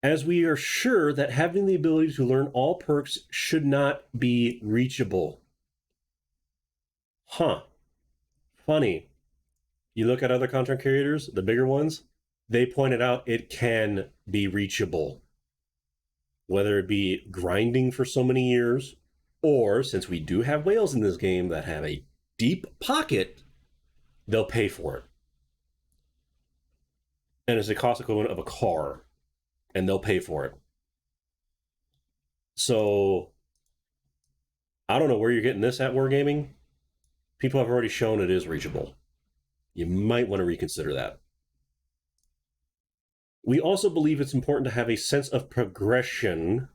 As we are sure that having the ability to learn all perks should not be reachable. Huh. Funny. You look at other content creators, the bigger ones, they pointed out it can be reachable. Whether it be grinding for so many years, or since we do have whales in this game that have a deep pocket, they'll pay for it. And it's the cost equivalent of a car, and they'll pay for it. So, I don't know where you're getting this at, Wargaming. People have already shown it is reachable. You might want to reconsider that. We also believe it's important to have a sense of progression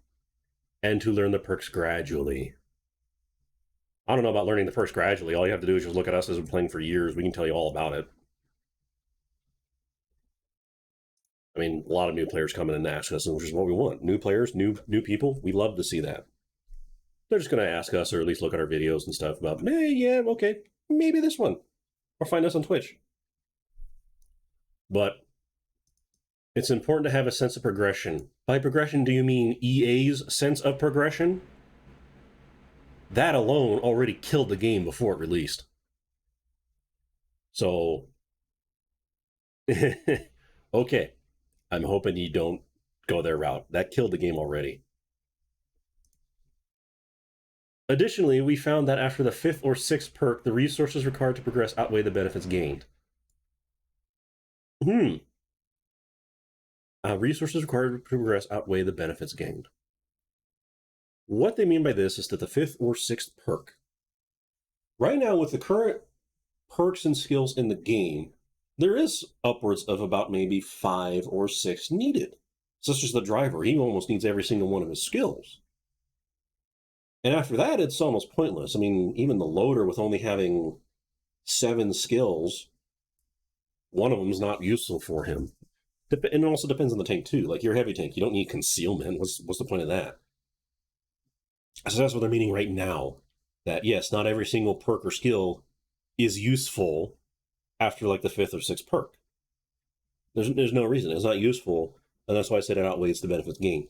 and to learn the perks gradually. I don't know about learning the perks gradually. All you have to do is just look at us as we've been playing for years. We can tell you all about it. I mean, a lot of new players come in and ask us, which is what we want. New players, new people. We love to see that. They're just going to ask us, or at least look at our videos and stuff about, yeah, okay, maybe this one. Or find us on Twitch. But it's important to have a sense of progression. By progression, do you mean EA's sense of progression? That alone already killed the game before it released. So, okay. I'm hoping you don't go their route. That killed the game already. Additionally, we found that after the 5th or 6th perk, the resources required to progress outweigh the benefits gained. Resources required to progress outweigh the benefits gained. What they mean by this is that the 5th or 6th perk. Right now, with the current perks and skills in the game, there is upwards of about maybe 5 or 6 needed. Such as the driver, he almost needs every single one of his skills. And after that, it's almost pointless. I mean, even the loader with only having 7 skills, one of them is not useful for him. And it also depends on the tank, too. Like, your heavy tank, you don't need concealment. What's the point of that? So that's what they're meaning right now. That, yes, not every single perk or skill is useful after, like, the 5th or 6th perk. There's no reason. It's not useful, and that's why I said it outweighs the benefits gained.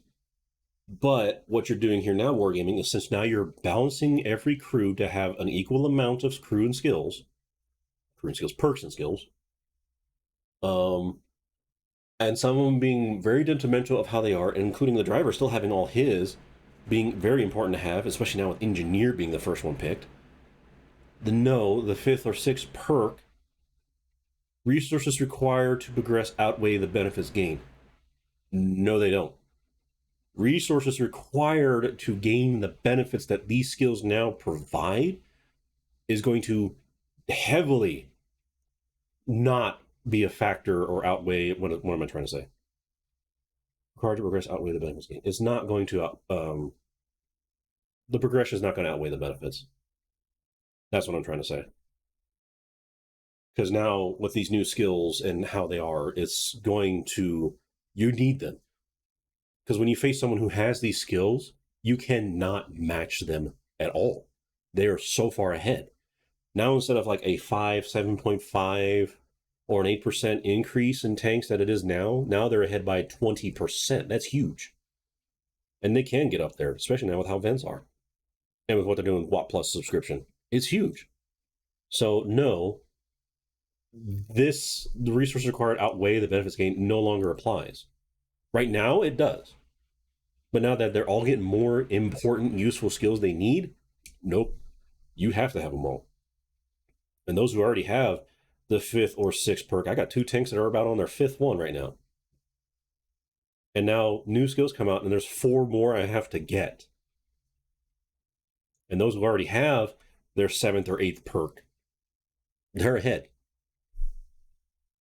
But what you're doing here now, Wargaming, is since now you're balancing every crew to have an equal amount of crew and skills, perks and skills, and some of them being very detrimental of how they are, including the driver still having all his, being very important to have, especially now with Engineer being the first one picked. The 5th or 6th perk, resources required to progress outweigh the benefits gained. No, they don't. Resources required to gain the benefits that these skills now provide is going to heavily not be a factor or outweigh, what am I trying to say? Required to progress outweigh the benefits gained. It's not going to, the progression is not going to outweigh the benefits. That's what I'm trying to say. Because now, with these new skills and how they are, it's going to, you need them. Because when you face someone who has these skills, you cannot match them at all. They are so far ahead. Now, instead of like a 5, 7.5 or an 8% increase in tanks that it is now. Now they're ahead by 20%. That's huge. And they can get up there, especially now with how vents are. And with what they're doing with Watt Plus subscription. It's huge. So no, the resources required outweigh the benefits gained no longer applies. Right now it does. But now that they're all getting more important, useful skills they need, nope. You have to have them all. And those who already have the 5th or 6th perk, I got 2 tanks that are about on their 5th one right now. And now new skills come out and there's 4 more I have to get. And those who already have their 7th or 8th perk, they're ahead.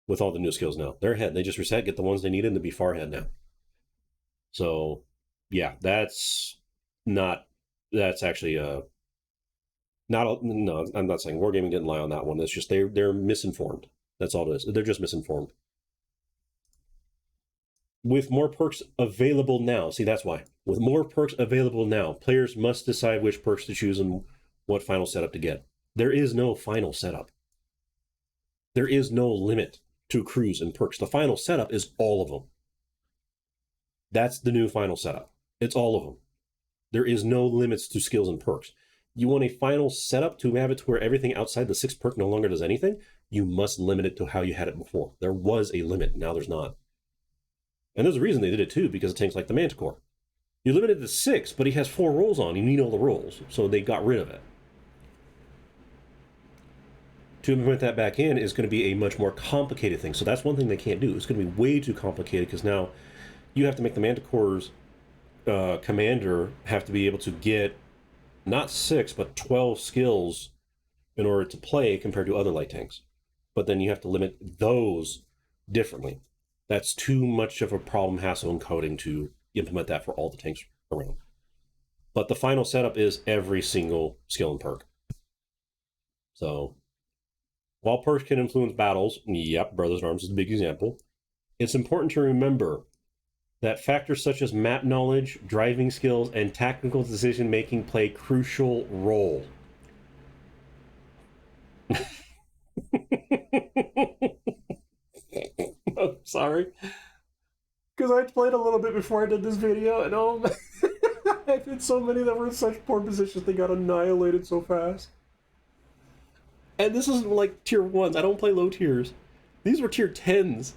With all the new skills now. They're ahead. They just reset, get the ones they needed, and to be far ahead now. So, yeah, that's actually no, I'm not saying Wargaming didn't lie on that one. It's just they're misinformed. That's all it is. They're just misinformed. With more perks available now, see, that's why. With more perks available now, players must decide which perks to choose and what final setup to get. There is no final setup. There is no limit to crews and perks. The final setup is all of them. That's the new final setup. It's all of them. There is no limits to skills and perks. You want a final setup to have it to where everything outside the 6th perk no longer does anything, you must limit it to how you had it before. There was a limit, now there's not. And there's a reason they did it too, because of tanks like the Manticore. You limit it to 6, but he has 4 rolls on. You need all the rolls, so they got rid of it. To implement that back in is going to be a much more complicated thing. So that's one thing they can't do. It's going to be way too complicated because now you have to make the Manticore's commander have to be able to get not 6, but 12 skills in order to play compared to other light tanks. But then you have to limit those differently. That's too much of a problem, hassle, and coding to implement that for all the tanks around. But the final setup is every single skill and perk. So while perks can influence battles, yep, Brothers in Arms is a big example, it's important to remember that factors such as map knowledge, driving skills, and tactical decision-making play a crucial role. I'm sorry. Because I played a little bit before I did this video, and I've hit so many that were in such poor positions they got annihilated so fast. And this isn't like tier 1s. I don't play low tiers. These were tier 10s.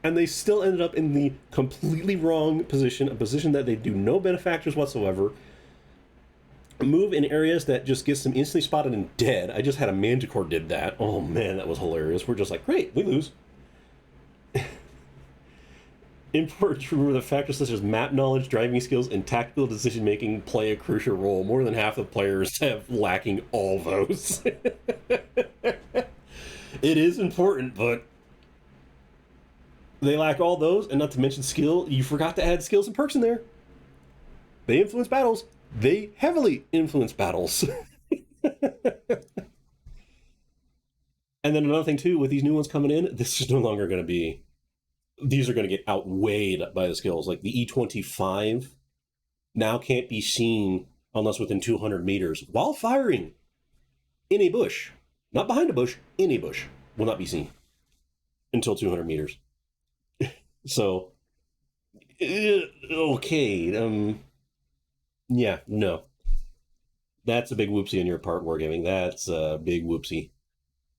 And they still ended up in the completely wrong position, a position that they do no benefactors whatsoever. Move in areas that just gets them instantly spotted and dead. I just had a Manticore did that. Oh man, that was hilarious. We're just like, great, we lose. Important to remember the factors such as map knowledge, driving skills, and tactical decision-making play a crucial role. More than half the players have lacking all those. It is important, but they lack all those, and not to mention skill. You forgot to add skills and perks in there. They influence battles. They heavily influence battles. And then another thing too, with these new ones coming in, this is no longer going to be, these are going to get outweighed by the skills. Like the E25 now can't be seen unless within 200 meters while firing in a bush. Not behind a bush, in a bush. Will not be seen until 200 meters. So, okay, yeah, no. That's a big whoopsie on your part, Wargaming. That's a big whoopsie.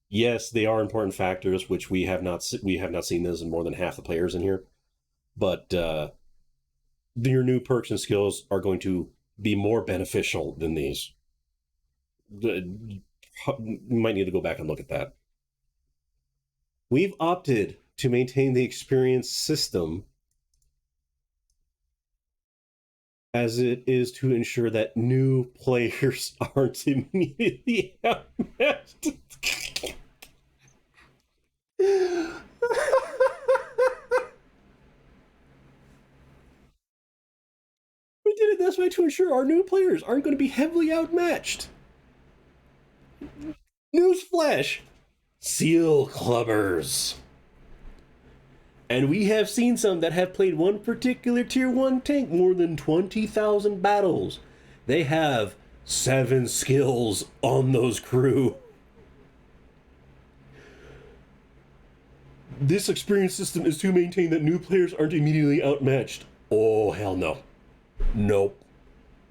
Yes, they are important factors, which we have not seen this in more than half the players in here. But your new perks and skills are going to be more beneficial than these. You might need to go back and look at that. We've opted to maintain the experience system as it is to ensure that new players aren't immediately outmatched. We did it this way to ensure our new players aren't going to be heavily outmatched. Newsflash! Seal clubbers. And we have seen some that have played one particular tier 1 tank more than 20,000 battles. They have 7 skills on those crew. This experience system is to maintain that new players aren't immediately outmatched. Oh, hell no. Nope.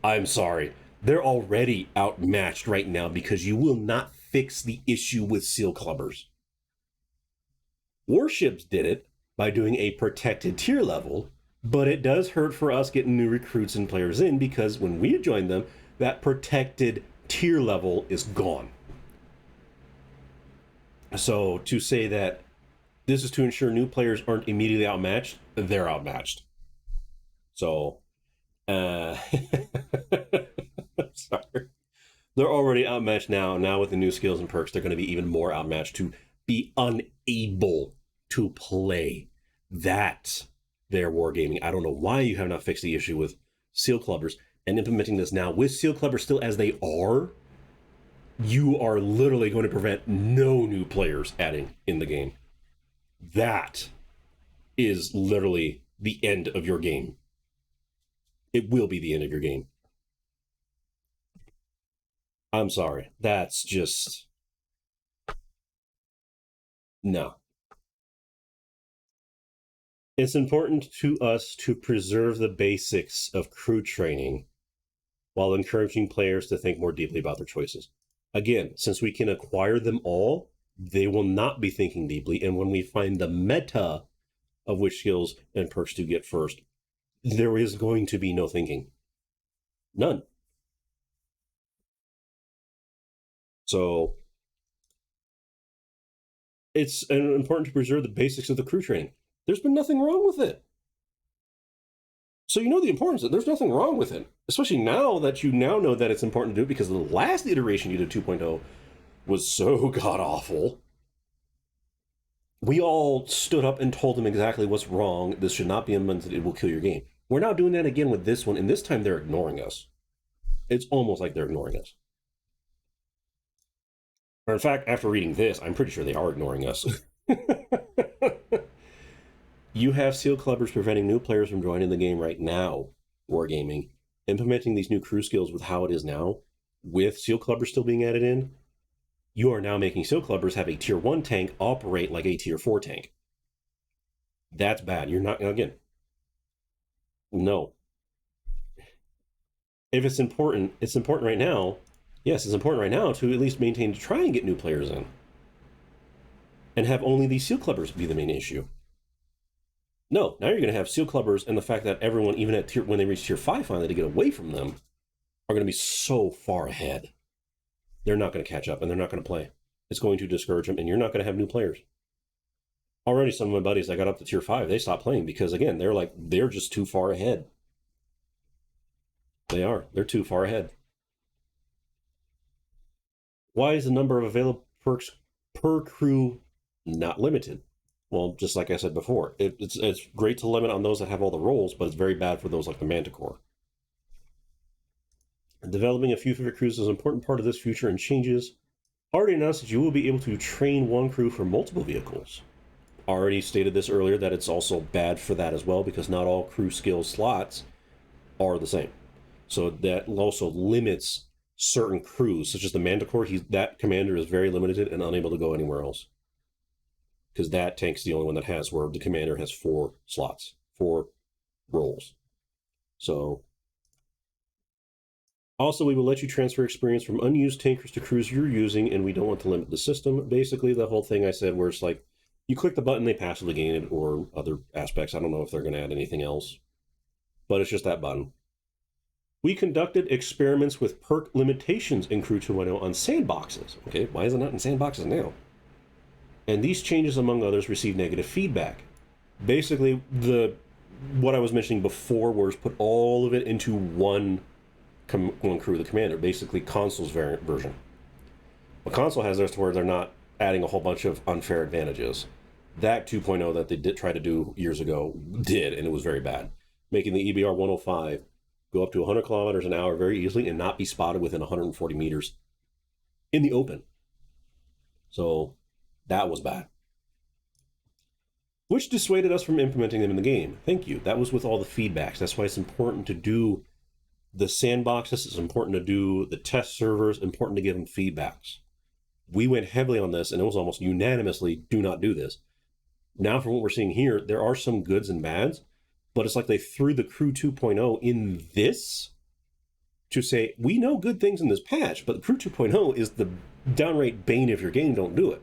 I'm sorry. They're already outmatched right now because you will not fix the issue with seal clubbers. Warships did it by doing a protected tier level, but it does hurt for us getting new recruits and players in because when we join them, that protected tier level is gone. So to say that this is to ensure new players aren't immediately outmatched, they're outmatched. So, sorry. They're already outmatched now. Now with the new skills and perks, they're going to be even more outmatched to be unable to play. That's their wargaming. I don't know why you have not fixed the issue with seal clubbers and implementing this now with seal clubbers still as they are. You are literally going to prevent no new players adding in the game. That is literally the end of your game. It will be the end of your game. I'm sorry. That's just... no. It's important to us to preserve the basics of crew training while encouraging players to think more deeply about their choices. Again, since we can acquire them all, they will not be thinking deeply. And when we find the meta of which skills and perks to get first, there is going to be no thinking. None. So it's important to preserve the basics of the crew training. There's been nothing wrong with it. So you know the importance of it. There's nothing wrong with it. Especially now that you now know that it's important to do it because the last iteration you did 2.0 was so god-awful. We all stood up and told them exactly what's wrong. This should not be implemented. It will kill your game. We're now doing that again with this one, and this time they're ignoring us. It's almost like they're ignoring us. Or in fact, after reading this, I'm pretty sure they are ignoring us. You have seal clubbers preventing new players from joining the game right now, Wargaming. Implementing these new crew skills with how it is now, with seal clubbers still being added in, you are now making seal clubbers have a tier 1 tank operate like a tier 4 tank. That's bad. You're not, again, no. If it's important right now. Yes, it's important right now to at least maintain, to try and get new players in. And have only these seal clubbers be the main issue. No, now you're going to have seal clubbers, and the fact that everyone, even at when they reach tier 5 finally to get away from them, are going to be so far ahead. They're not going to catch up, and they're not going to play. It's going to discourage them, and you're not going to have new players. Already some of my buddies that got up to tier 5, they stopped playing because, again, they're just too far ahead. They are. They're too far ahead. Why is the number of available perks per crew not limited? Well, just like I said before, it's great to limit on those that have all the roles, but it's very bad for those like the Manticore. Developing a few favorite crews is an important part of this future and changes. Already announced that you will be able to train one crew for multiple vehicles. Already stated this earlier that it's also bad for that as well because not all crew skill slots are the same. So that also limits certain crews, such as the Manticore. That commander is very limited and unable to go anywhere else. Because that tank's the only one that has, where the commander has 4 slots, 4 roles. So, also we will let you transfer experience from unused tankers to crews you're using, and we don't want to limit the system. Basically, the whole thing I said where it's like, you click the button, they passively gain it, or other aspects. I don't know if they're going to add anything else. But it's just that button. We conducted experiments with perk limitations in Crew 2.0 on sandboxes. Okay, why is it not in sandboxes now? And these changes, among others, received negative feedback. Basically, what I was mentioning before was put all of it into one crew, the commander, basically console's variant version. A console has theirs to where they're not adding a whole bunch of unfair advantages. That 2.0 that they did try to do years ago did, and it was very bad. Making the EBR 105 go up to 100 kilometers an hour very easily and not be spotted within 140 meters in the open. So that was bad. Which dissuaded us from implementing them in the game. Thank you. That was with all the feedbacks. That's why it's important to do the sandboxes. It's important to do the test servers. Important to give them feedbacks. We went heavily on this, and it was almost unanimously, do not do this. Now, from what we're seeing here, there are some goods and bads, but it's like they threw the Crew 2.0 in this to say, we know good things in this patch, but the Crew 2.0 is the downright bane of your game, don't do it.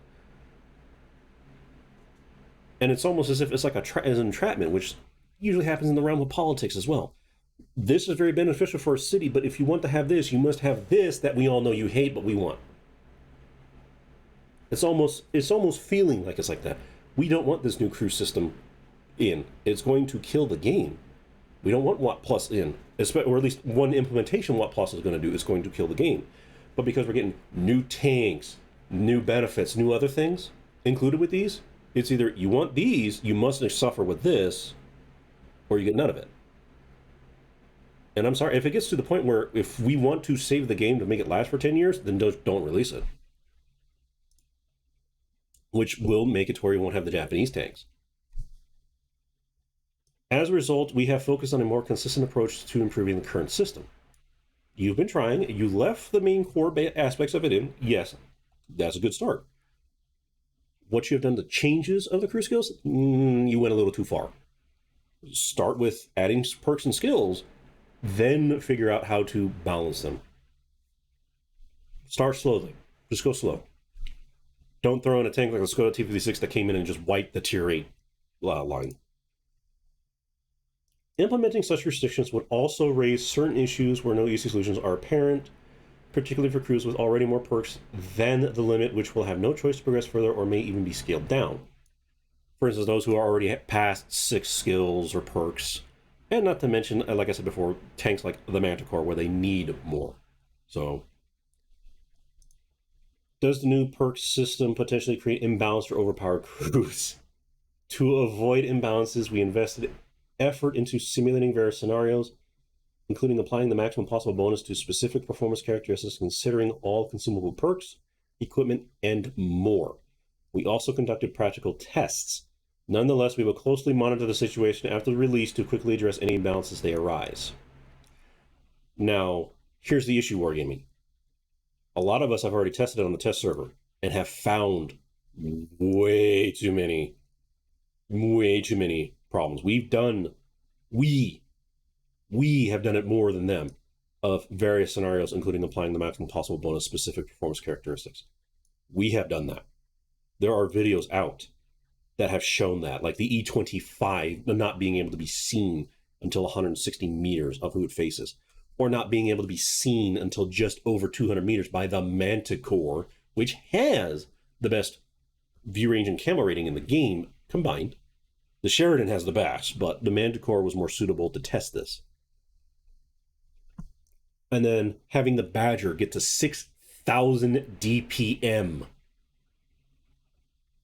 And it's almost as if it's like an entrapment, which usually happens in the realm of politics as well. This is very beneficial for a city, but if you want to have this, you must have this that we all know you hate, but we want. It's almost feeling like it's like that. We don't want this new crew system in. It's going to kill the game. We don't want Watt Plus in, or at least one implementation Watt Plus is going to do is going to kill the game. But because we're getting new tanks, new benefits, new other things included with these, it's either you want these, you must suffer with this, or you get none of it. And I'm sorry, if it gets to the point where if we want to save the game to make it last for 10 years, then don't release it. Which will make it to where you won't have the Japanese tanks. As a result, we have focused on a more consistent approach to improving the current system. You've been trying, you left the main core aspects of it in. Yes, that's a good start. What you have done, the changes of the crew skills, you went a little too far. Start with adding perks and skills, then figure out how to balance them. Start slowly. Just go slow. Don't throw in a tank like the Skoda T56 that came in and just wiped the tier 8 line. Implementing such restrictions would also raise certain issues where no easy solutions are apparent, particularly for crews with already more perks than the limit, which will have no choice to progress further or may even be scaled down. For instance, those who are already past 6 skills or perks, and not to mention, like I said before, tanks like the Manticore where they need more. So, does the new perk system potentially create imbalanced or overpowered crews? To avoid imbalances, we invested effort into simulating various scenarios, including applying the maximum possible bonus to specific performance characteristics, considering all consumable perks, equipment, and more. We also conducted practical tests. Nonetheless, we will closely monitor the situation after the release to quickly address any imbalances that arise. Now, here's the issue, Wargaming. A lot of us have already tested it on the test server and have found way too many problems. We have done it more than them of various scenarios, including applying the maximum possible bonus specific performance characteristics. We have done that. There are videos out that have shown that, like the E25 not being able to be seen until 160 meters of who it faces, or not being able to be seen until just over 200 meters by the Manticore, which has the best view range and camo rating in the game combined. The Sheridan has the best, but the Manticore was more suitable to test this. And then having the Badger get to 6,000 DPM.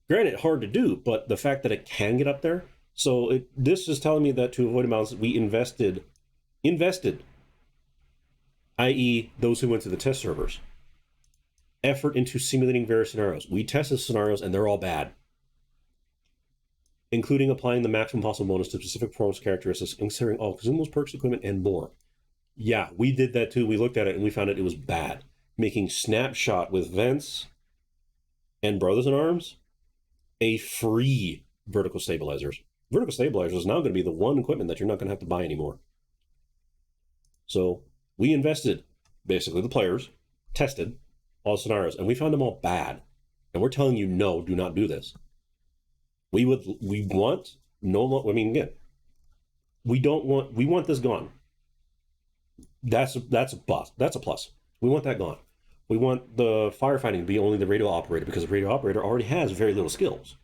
Granted, hard to do, but the fact that it can get up there. So this is telling me that to avoid imbalance, we invested, i.e. those who went to the test servers, effort into simulating various scenarios. We tested scenarios and they're all bad, including applying the maximum possible bonus to specific performance characteristics, considering all consumables, perks, equipment, and more. Yeah, we did that too. We looked at it and we found it was bad. Making Snapshot with vents and Brothers in Arms a free vertical stabilizers. Vertical stabilizers is now going to be the one equipment that you're not going to have to buy anymore. So we invested, basically the players, tested all scenarios, and we found them all bad. And we're telling you, no, do not do this. We want this gone. That's a plus. That's a plus. We want that gone. We want the firefighting to be only the radio operator, because the radio operator already has very little skills.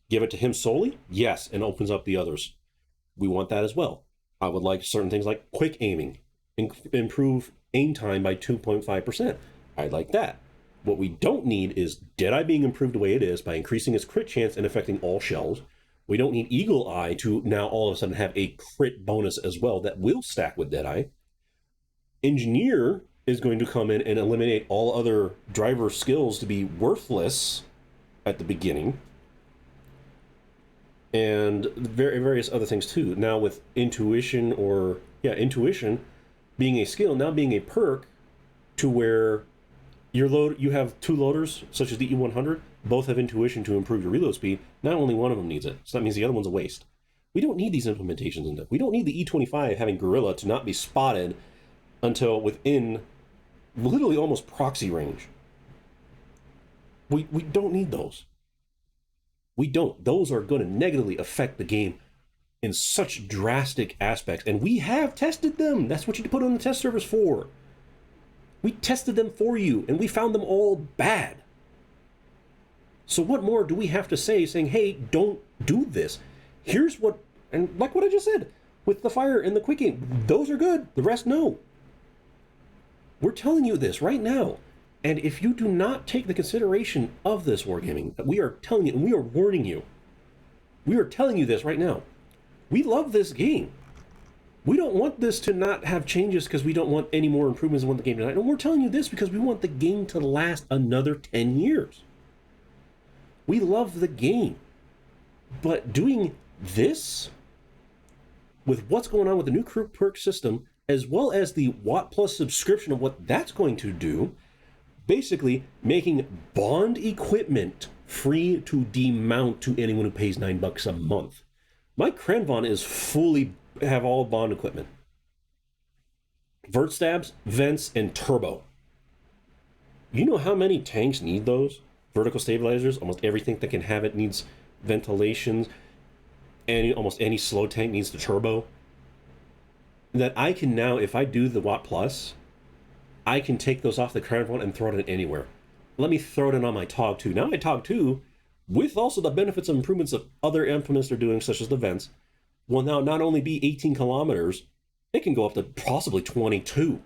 Give it to him solely? Yes, and opens up the others. We want that as well. I would like certain things like quick aiming, improve aim time by 2.5%. I'd like that. What we don't need is Deadeye being improved the way it is by increasing its crit chance and affecting all shells. We don't need Eagle Eye to now all of a sudden have a crit bonus as well that will stack with Deadeye. Engineer is going to come in and eliminate all other driver skills to be worthless at the beginning. And various other things too. Now with intuition being a skill, now being a perk, to where you have 2 loaders, such as the E100, both have intuition to improve your reload speed. Not only one of them needs it, so that means the other one's a waste. We don't need these implementations in depth. We don't need the E25 having Gorilla to not be spotted until within literally almost proxy range. We don't need those. We don't. Those are going to negatively affect the game in such drastic aspects. And we have tested them. That's what you put on the test servers for. We tested them for you, and we found them all bad. So what more do we have to say saying, hey, don't do this? Here's what, and like what I just said, with the fire and the quick aim, those are good. The rest, no. We're telling you this right now. And if you do not take the consideration of this, Wargaming, we are telling you, and we are warning you. We are telling you this right now. We love this game. We don't want this to not have changes because we don't want any more improvements in what the game tonight. And we're telling you this because we want the game to last another 10 years. We love the game. But doing this, with what's going on with the new crew perk system, as well as the Watt Plus subscription of what that's going to do, basically making bond equipment free to demount to anyone who pays $9 a month. My Kranvon is fully have all bond equipment. Vert stabs, vents, and turbo. You know how many tanks need those? Vertical stabilizers, almost everything that can have it needs ventilations. Almost any slow tank needs the turbo. That I can now, if I do the Watt Plus, I can take those off the Kranvon and throw it in anywhere. Let me throw it in on my TOG 2. Now my TOG 2, with also the benefits and improvements of other implements they're doing, such as the vents, will now not only be 18 kilometers, it can go up to possibly 22.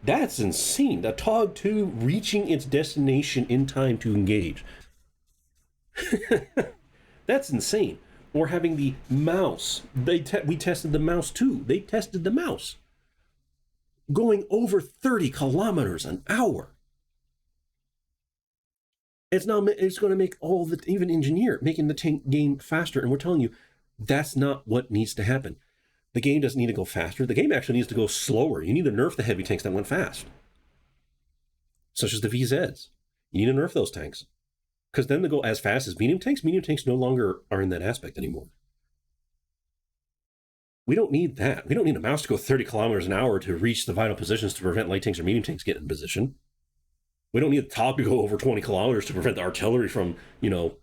That's insane. The TOG 2 reaching its destination in time to engage. That's insane. Or having the mouse. We tested the mouse too. They tested the mouse. Going over 30 kilometers an hour. It's going to make all the, even engineer, making the tank game faster. And we're telling you, that's not what needs to happen. The game doesn't need to go faster. The game actually needs to go slower. You need to nerf the heavy tanks that went fast. Such as the VZs. You need to nerf those tanks. Because then they go as fast as medium tanks. Medium tanks no longer are in that aspect anymore. We don't need that. We don't need a mouse to go 30 kilometers an hour to reach the vital positions to prevent light tanks or medium tanks getting in position. We don't need the TOG to go over 20 kilometers to prevent the artillery from,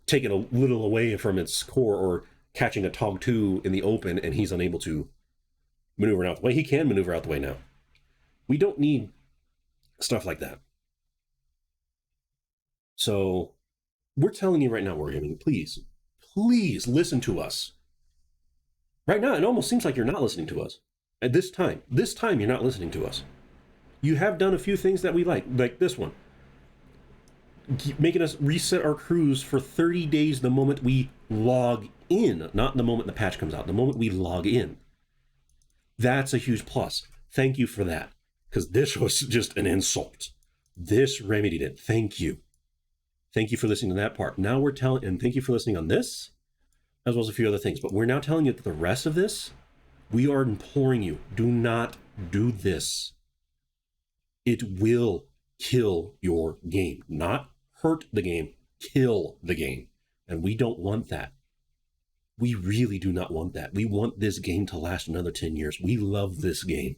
taking a little away from its core or catching a TOG 2 in the open and he's unable to maneuver out the way. He can maneuver out the way now. We don't need stuff like that. So we're telling you right now, Wargaming, please listen to us. Right now, it almost seems like you're not listening to us. At this time you're not listening to us. You have done a few things that we like this one. Making us reset our crews for 30 days the moment we log in, not the moment the patch comes out, the moment we log in. That's a huge plus. Thank you for that, because this was just an insult. This remedied it. Thank you. Thank you for listening to that part. Now we're telling, and thank you for listening on this, as well as a few other things. But we're now telling you that the rest of this, we are imploring you, do not do this. It will kill your game. Not hurt the game, kill the game. And we don't want that. We really do not want that. We want this game to last another 10 years. We love this game.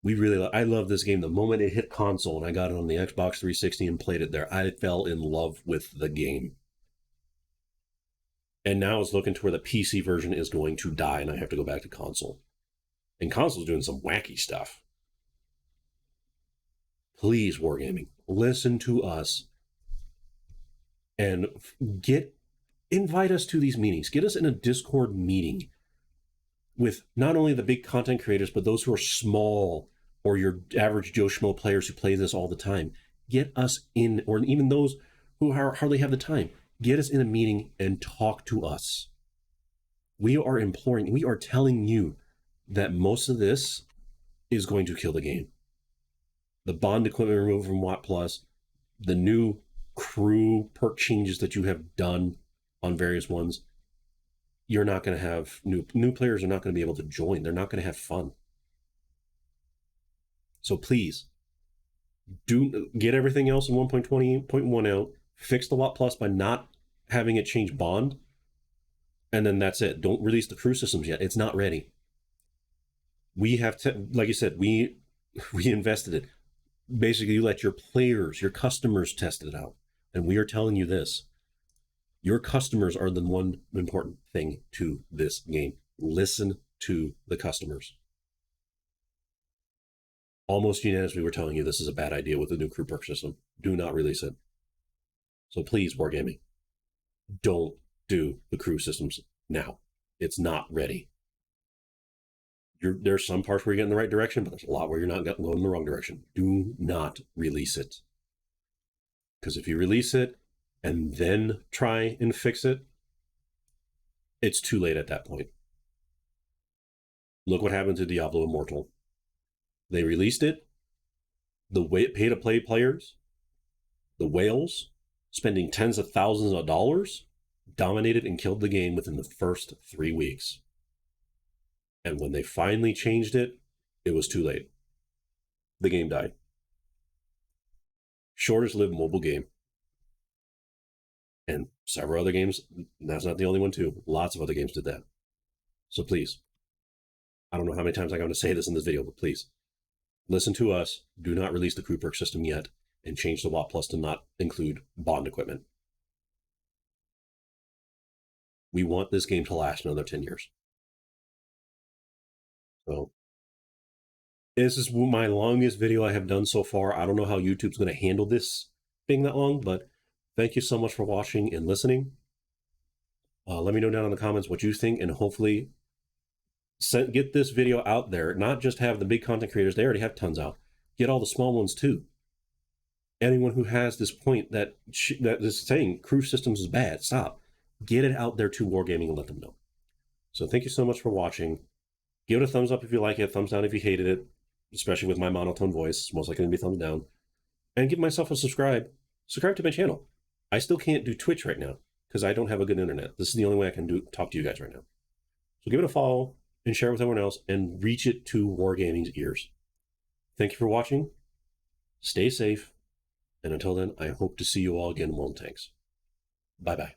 I love this game. The moment it hit console and I got it on the Xbox 360 and played it there, I fell in love with the game. And now it's looking to where the PC version is going to die and I have to go back to console. And console's doing some wacky stuff. Please, Wargaming, listen to us and invite us to these meetings. Get us in a Discord meeting with not only the big content creators, but those who are small or your average Joe Schmo players who play this all the time. Get us in, or even those who hardly have the time. Get us in a meeting and talk to us. We are imploring, we are telling you that most of this is going to kill the game. The bond equipment removed from Watt Plus, the new crew perk changes that you have done on various ones, you're not going to have new players are not going to be able to join. They're not going to have fun. So please Do get everything else in 1.20.1 out. Fix the Lot Plus by not having it change bond, and then that's it. Don't release the crew systems yet. It's not ready. We have to, like you said, we invested it. Basically, you let your players, your customers test it out, and we are telling you this: your customers are the one important thing to this game. Listen to the customers. Almost unanimously, we're telling you this is a bad idea with the new crew perk system. Do not release it. So please, Wargaming, don't do the crew systems now. It's not ready. There's some parts where you're getting the right direction, but there's a lot where you're not going in the wrong direction. Do not release it. Because if you release it and then try and fix it, it's too late at that point. Look what happened to Diablo Immortal. They released it. The pay-to-play players, the whales, spending tens of thousands of dollars, dominated and killed the game within the first 3 weeks. And when they finally changed it, it was too late. The game died. Shortest lived mobile game. And several other games, that's not the only one too. Lots of other games did that. So please, I don't know how many times I'm going to say this in this video, but please, listen to us. Do not release the crew perk system yet, and change the Lot Plus to not include bond equipment. We want this game to last another 10 years. So this is my longest video I have done so far. I don't know how YouTube's going to handle this being that long, but thank you so much for watching and listening. Let me know down in the comments what you think, and hopefully get this video out there. Not just have the big content creators, they already have tons out. Get all the small ones too. Anyone who has this point that is saying crew systems is bad, stop. Get it out there to Wargaming and let them know. So thank you so much for watching. Give it a thumbs up if you like it, thumbs down if you hated it, especially with my monotone voice. It's most likely going to be thumbs down. And give myself a subscribe. Subscribe to my channel. I still can't do Twitch right now because I don't have a good internet. This is the only way I can talk to you guys right now. So give it a follow and share it with everyone else and reach it to Wargaming's ears. Thank you for watching. Stay safe. And until then, I hope to see you all again in World Tanks. Bye-bye.